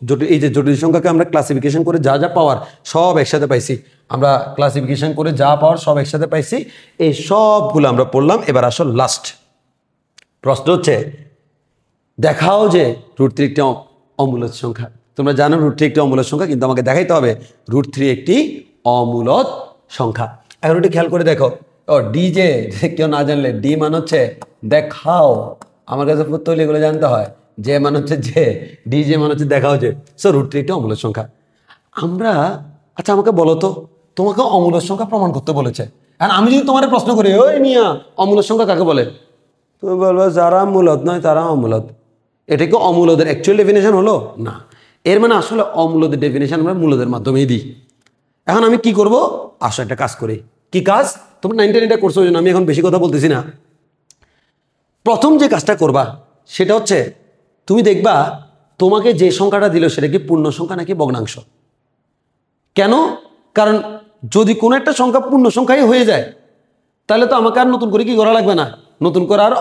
জটিল, এই যে জটিল সংখ্যাকে আমরা ক্লাসিফিকেশন করে যা যা পাওয়ার সব একসাথে পাইছি, আমরা ক্লাসিফিকেশন করে যা পাওয়ার সব একসাথে পাইছি, এই সবগুলো আমরা পড়লাম। এবার আসল লাস্ট প্রশ্ন হচ্ছে, দেখাও যে √3 একটি অমূলদ সংখ্যা। তোমরা জানো √3 একটি অমূলদ সংখ্যা, কিন্তু আমাকে দেখাইতে হবে √3 একটি অমূলদ সংখ্যা। এখন একটু খেয়াল করে দেখো, ও ডি যে কেউ না জানলে, ডি মান হচ্ছে দেখাও, আমার কাছে পড়তে হলে এগুলো জানতে হয়। যে মান হচ্ছে যে, ডি যে মান হচ্ছে দেখাও যে। সো √3 একটি অমূলদ সংখ্যা। আমরা, আচ্ছা আমাকে বলো তো, তোমাকে অমূলদ সংখ্যা প্রমাণ করতে বলেছে, আর আমি যদি তোমার প্রশ্ন করি, ওই মিয়া অমূলদ সংখ্যা কাকে বলে? তুমি বলবো যারা মূলদ নয় তারা অমূলদ। এটা কি অমূলদের অ্যাকচুয়াল ডেফিনেশন হলো? না। এর মানে আসলে অমূলদের ডেফিনেশন আমরা মূলদের মাধ্যমেই দিই। এখন আমি কি করব? আসো একটা কাজ করি। কি কাজ? তোমরা 9 10 এটা করছো, জন্য আমি এখন বেশি কথা বলতেছি না। প্রথম যে কাজটা করবা সেটা হচ্ছে, তুমি দেখবা তোমাকে যে সংখ্যাটা দিল সেটা কি পূর্ণ সংখ্যা নাকি ভগ্নাংশ। কেন? কারণ যদি কোনো একটা সংখ্যা পূর্ণ সংখ্যাই হয়ে যায়, তাহলে তো আমাকে আর নতুন করে কি করা লাগবে না, নতুন করে আর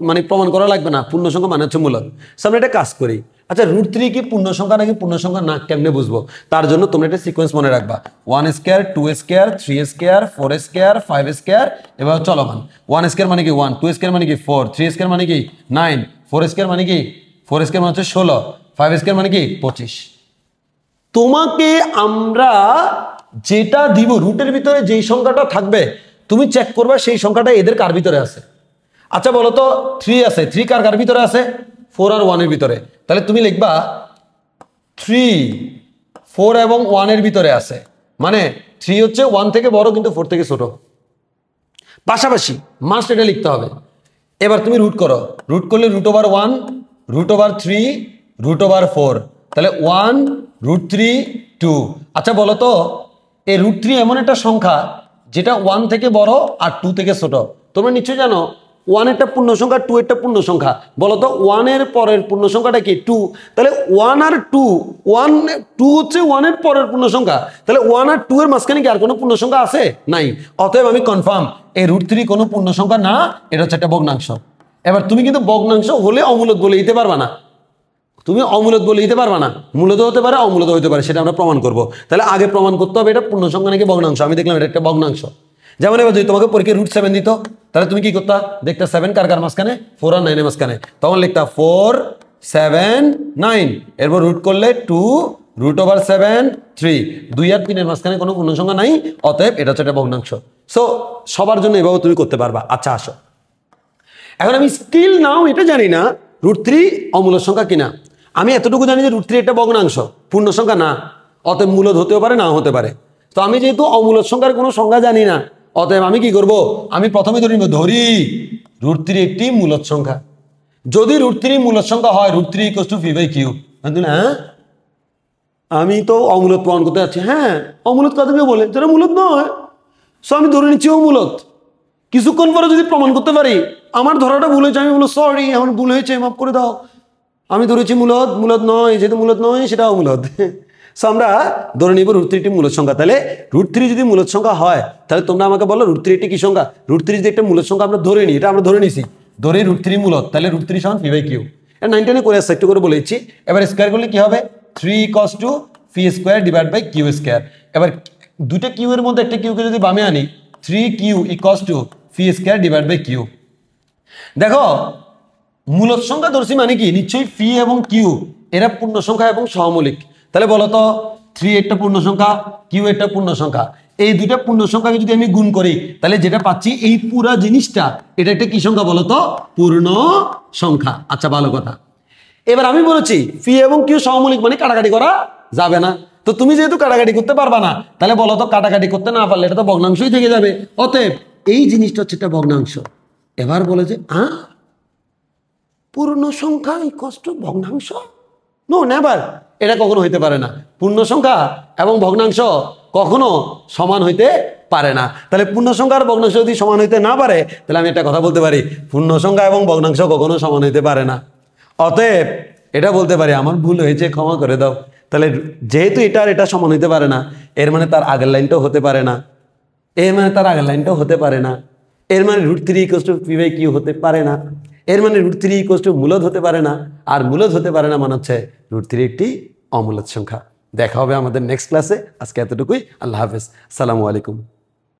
মানে প্রমাণ করা লাগবে না, পূর্ণ সংখ্যা মানে হচ্ছে মূলদ। আমরা একটা কাজ করি, আচ্ছা √3 কি পূর্ণ সংখ্যা নাকি পূর্ণ সংখ্যা না, কেমনে বুঝবো? তার জন্য তোমরা একটা সিকোয়েন্স মনে রাখবা, 1 square, 2 square, 3 square, 4 square, 5 square, এবার চলমান। 1 স্কয়ার মানে কি 1, 2 স্কয়ার মানে কি 4, 3 স্কয়ার মানে কি 9, 4 স্কয়ার মানে কি 4 স্কয়ার মানে হচ্ছে 16, 5 স্কয়ার মানে কি 25। তোমাকে আমরা যেটা দিব, রুটের ভিতরে যেই সংখ্যাটা থাকবে, তুমি চেক করবা সেই সংখ্যাটা এদের কার ভিতরে আছে। আচ্ছা বলো তো 3 আছে, 3 কার ভিতরে আছে? 4 আর 1 এর ভিতরে। তাহলে তুমি লিখবা 3, 4 এবং 1 এর ভিতরে আছে, মানে 3 হচ্ছে 1 থেকে বড় কিন্তু 4 থেকে ছোট। পাশাপাশি মাস্ট এটা লিখতে হবে। এবার তুমি রুট করো, রুট করলে √1, √3, √4, তাহলে 1, √3, 2। আচ্ছা বলো তো এই √3 এমন একটা সংখ্যা যেটা 1 থেকে বড় আর 2 থেকে ছোট। তোমরা নিশ্চয়ই জানো 1 একটা পূর্ণ সংখ্যা, 2 একটা পূর্ণ সংখ্যা। বলো তো 1 এর পরের পূর্ণ সংখ্যাটা কি? 2। তাহলে 1 আর 2, 2 হচ্ছে 1 এর পরের পূর্ণ সংখ্যা। তাহলে 1 আর 2 এর মাঝখানে কি আর কোনো পূর্ণ সংখ্যা আছে? নাই। অতএব আমি কনফার্ম এই √3 কোনো পূর্ণ সংখ্যা না, এটা হচ্ছে একটা ভগ্নাংশ। এবার তুমি কিন্তু ভগ্নাংশ হলে অমূলদ বলে দিতে পারবা না, তুমি অমূলদ বলে দিতে পারবা না, মূলদ হতে পারে অমূলদ হতে পারে, সেটা আমরা প্রমাণ করব। তাহলে আগে প্রমাণ করতে হবে এটা পূর্ণ সংখ্যা নাকি ভগ্নাংশ। আমি দেখলাম এটা একটা ভগ্নাংশ। যেমন এবার যদি তোমাকে পরীক্ষায় √7 দিত, তাহলে তুমি কি করতা? দেখতা 7 কার মাঝখানে? 4 আর 9 এর মাঝখানে। তখন লিখতা 4, 7, 9, এরপর রুট করলে 2, √7, 3, 2 আর 3 এর মাঝখানে কোনো পূর্ণ সংখ্যা নাই, অতএব এটা হচ্ছে একটা ভগ্নাংশ। সো সবার জন্য এভাবে তুমি করতে পারবা। আচ্ছা আসো, এখন আমি স্টিল নাও এটা জানি না √3 অমূলদ সংখ্যা কিনা। আমি এতটুকু জানি যে √3 একটা ভগ্নাংশ, পূর্ণ সংখ্যা না, অতএব মূলদ হতেও পারে নাও হতে পারে। তো আমি যেহেতু অমূলদ সংখ্যার কোনো সংজ্ঞা জানি না, অতএব আমি কি করব? আমি প্রথমে ধরি √3 একটি মূলদ সংখ্যা। যদি √3 মূলদ সংখ্যা হয়, √3 = p/q। হ্যাঁ আমি তো অমূলদ প্রমাণ করতে যাচ্ছি। হ্যাঁ অমূলদ কাদেরকে বলে? যারা মূলদ নয়। সো আমি ধরে নিচ্ছি অমূলদ। কিছুক্ষণ পরে যদি প্রমাণ করতে পারি আমার ধরাটা ভুল হয়েছে, আমি বলবো সরি আমার ভুল হয়েছে, মাফ করে দাও, আমি ধরেছি মূলদ, মূলদ নয়, যেহেতু মূলদ নয় সেটা অমূলদ। সো আমরা ধরে নিব √3 একটি মূলদ সংখ্যা। তাহলে √3 যদি মূলদ সংখ্যা হয়, তাহলে তোমরা আমাকে বলো √3 একটি কি সংখ্যা? √3 যদি একটা মূলদ সংখ্যা আমরা ধরে নিই, এটা আমরা ধরে নিছি, ধরে √3 মূলদ, তাহলে √3 = p/q। এটা 9 10 করে আসছে, একটু করে বলেছি। এবার স্কয়ার করলে কি হবে? 3 = p²/q²। এবার দুটো কিউ এর মধ্যে একটা কিউকে যদি বামে আনি, 3q = p²/q। দেখো মূলদ সংখ্যা ধরছি মানে কি, নিশ্চয়ই পি এবং কিউ এরা পূর্ণ সংখ্যা এবং সহমৌলিক। তাহলে বলতো 3 একটা পূর্ণ সংখ্যা, কিউ একটা পূর্ণ সংখ্যা, এই দুইটা পূর্ণ সংখ্যাকে যদি আমি গুণ করি, তাহলে যেটা পাচ্ছি এই পুরা জিনিসটা, এটা একটা কি সংখ্যা বলতো? পূর্ণ সংখ্যা। আচ্ছা ভালো কথা। এবার আমি বলেছি পি এবং কিউ সহমৌলিক মানে কাটাকাটি করা যাবে না। তো তুমি যেহেতু কাটাকাটি করতে পারবা না, তাহলে বলো তো কাটাকাটি করতে না পারলে এটা তো ভগ্নাংশই থেকে যাবে। অতএব এই জিনিসটা হচ্ছে একটা ভগ্নাংশ। এবার বলে যে পূর্ণ সংখ্যা ইকুয়ালস টু ভগ্নাংশ, নো নেভার, এটা কখনো হইতে পারে না। পূর্ণ সংখ্যা এবং ভগ্নাংশ কখনো সমান হইতে পারে না। তাহলে পূর্ণ সংখ্যা আর ভগ্নাংশ যদি সমান হইতে না পারে, তাহলে আমি একটা কথা বলতে পারি, পূর্ণ সংখ্যা এবং ভগ্নাংশ কখনো সমান হইতে পারে না। অতএব এটা বলতে পারি আমার ভুল হয়েছে, ক্ষমা করে দাও। তাহলে যেহেতু এটা আর এটা সমান হইতে পারে না, এর মানে তার আগের লাইনটাও হতে পারে না, এর মানে তার আগের লাইনটাও হতে পারে না, এর মানে √3 ইকুয়ালস টু p/q হতে পারে না, এর মানে √3 ইকুয়ালস টু মূলদ হতে পারে না। আর মূলদ হতে পারে না মানে হচ্ছে √3 একটি অমূলদ সংখ্যা। দেখা হবে আমাদের নেক্সট ক্লাসে। আজকে এতটুকুই। আল্লাহ হাফেজ। আসসালামু আলাইকুম।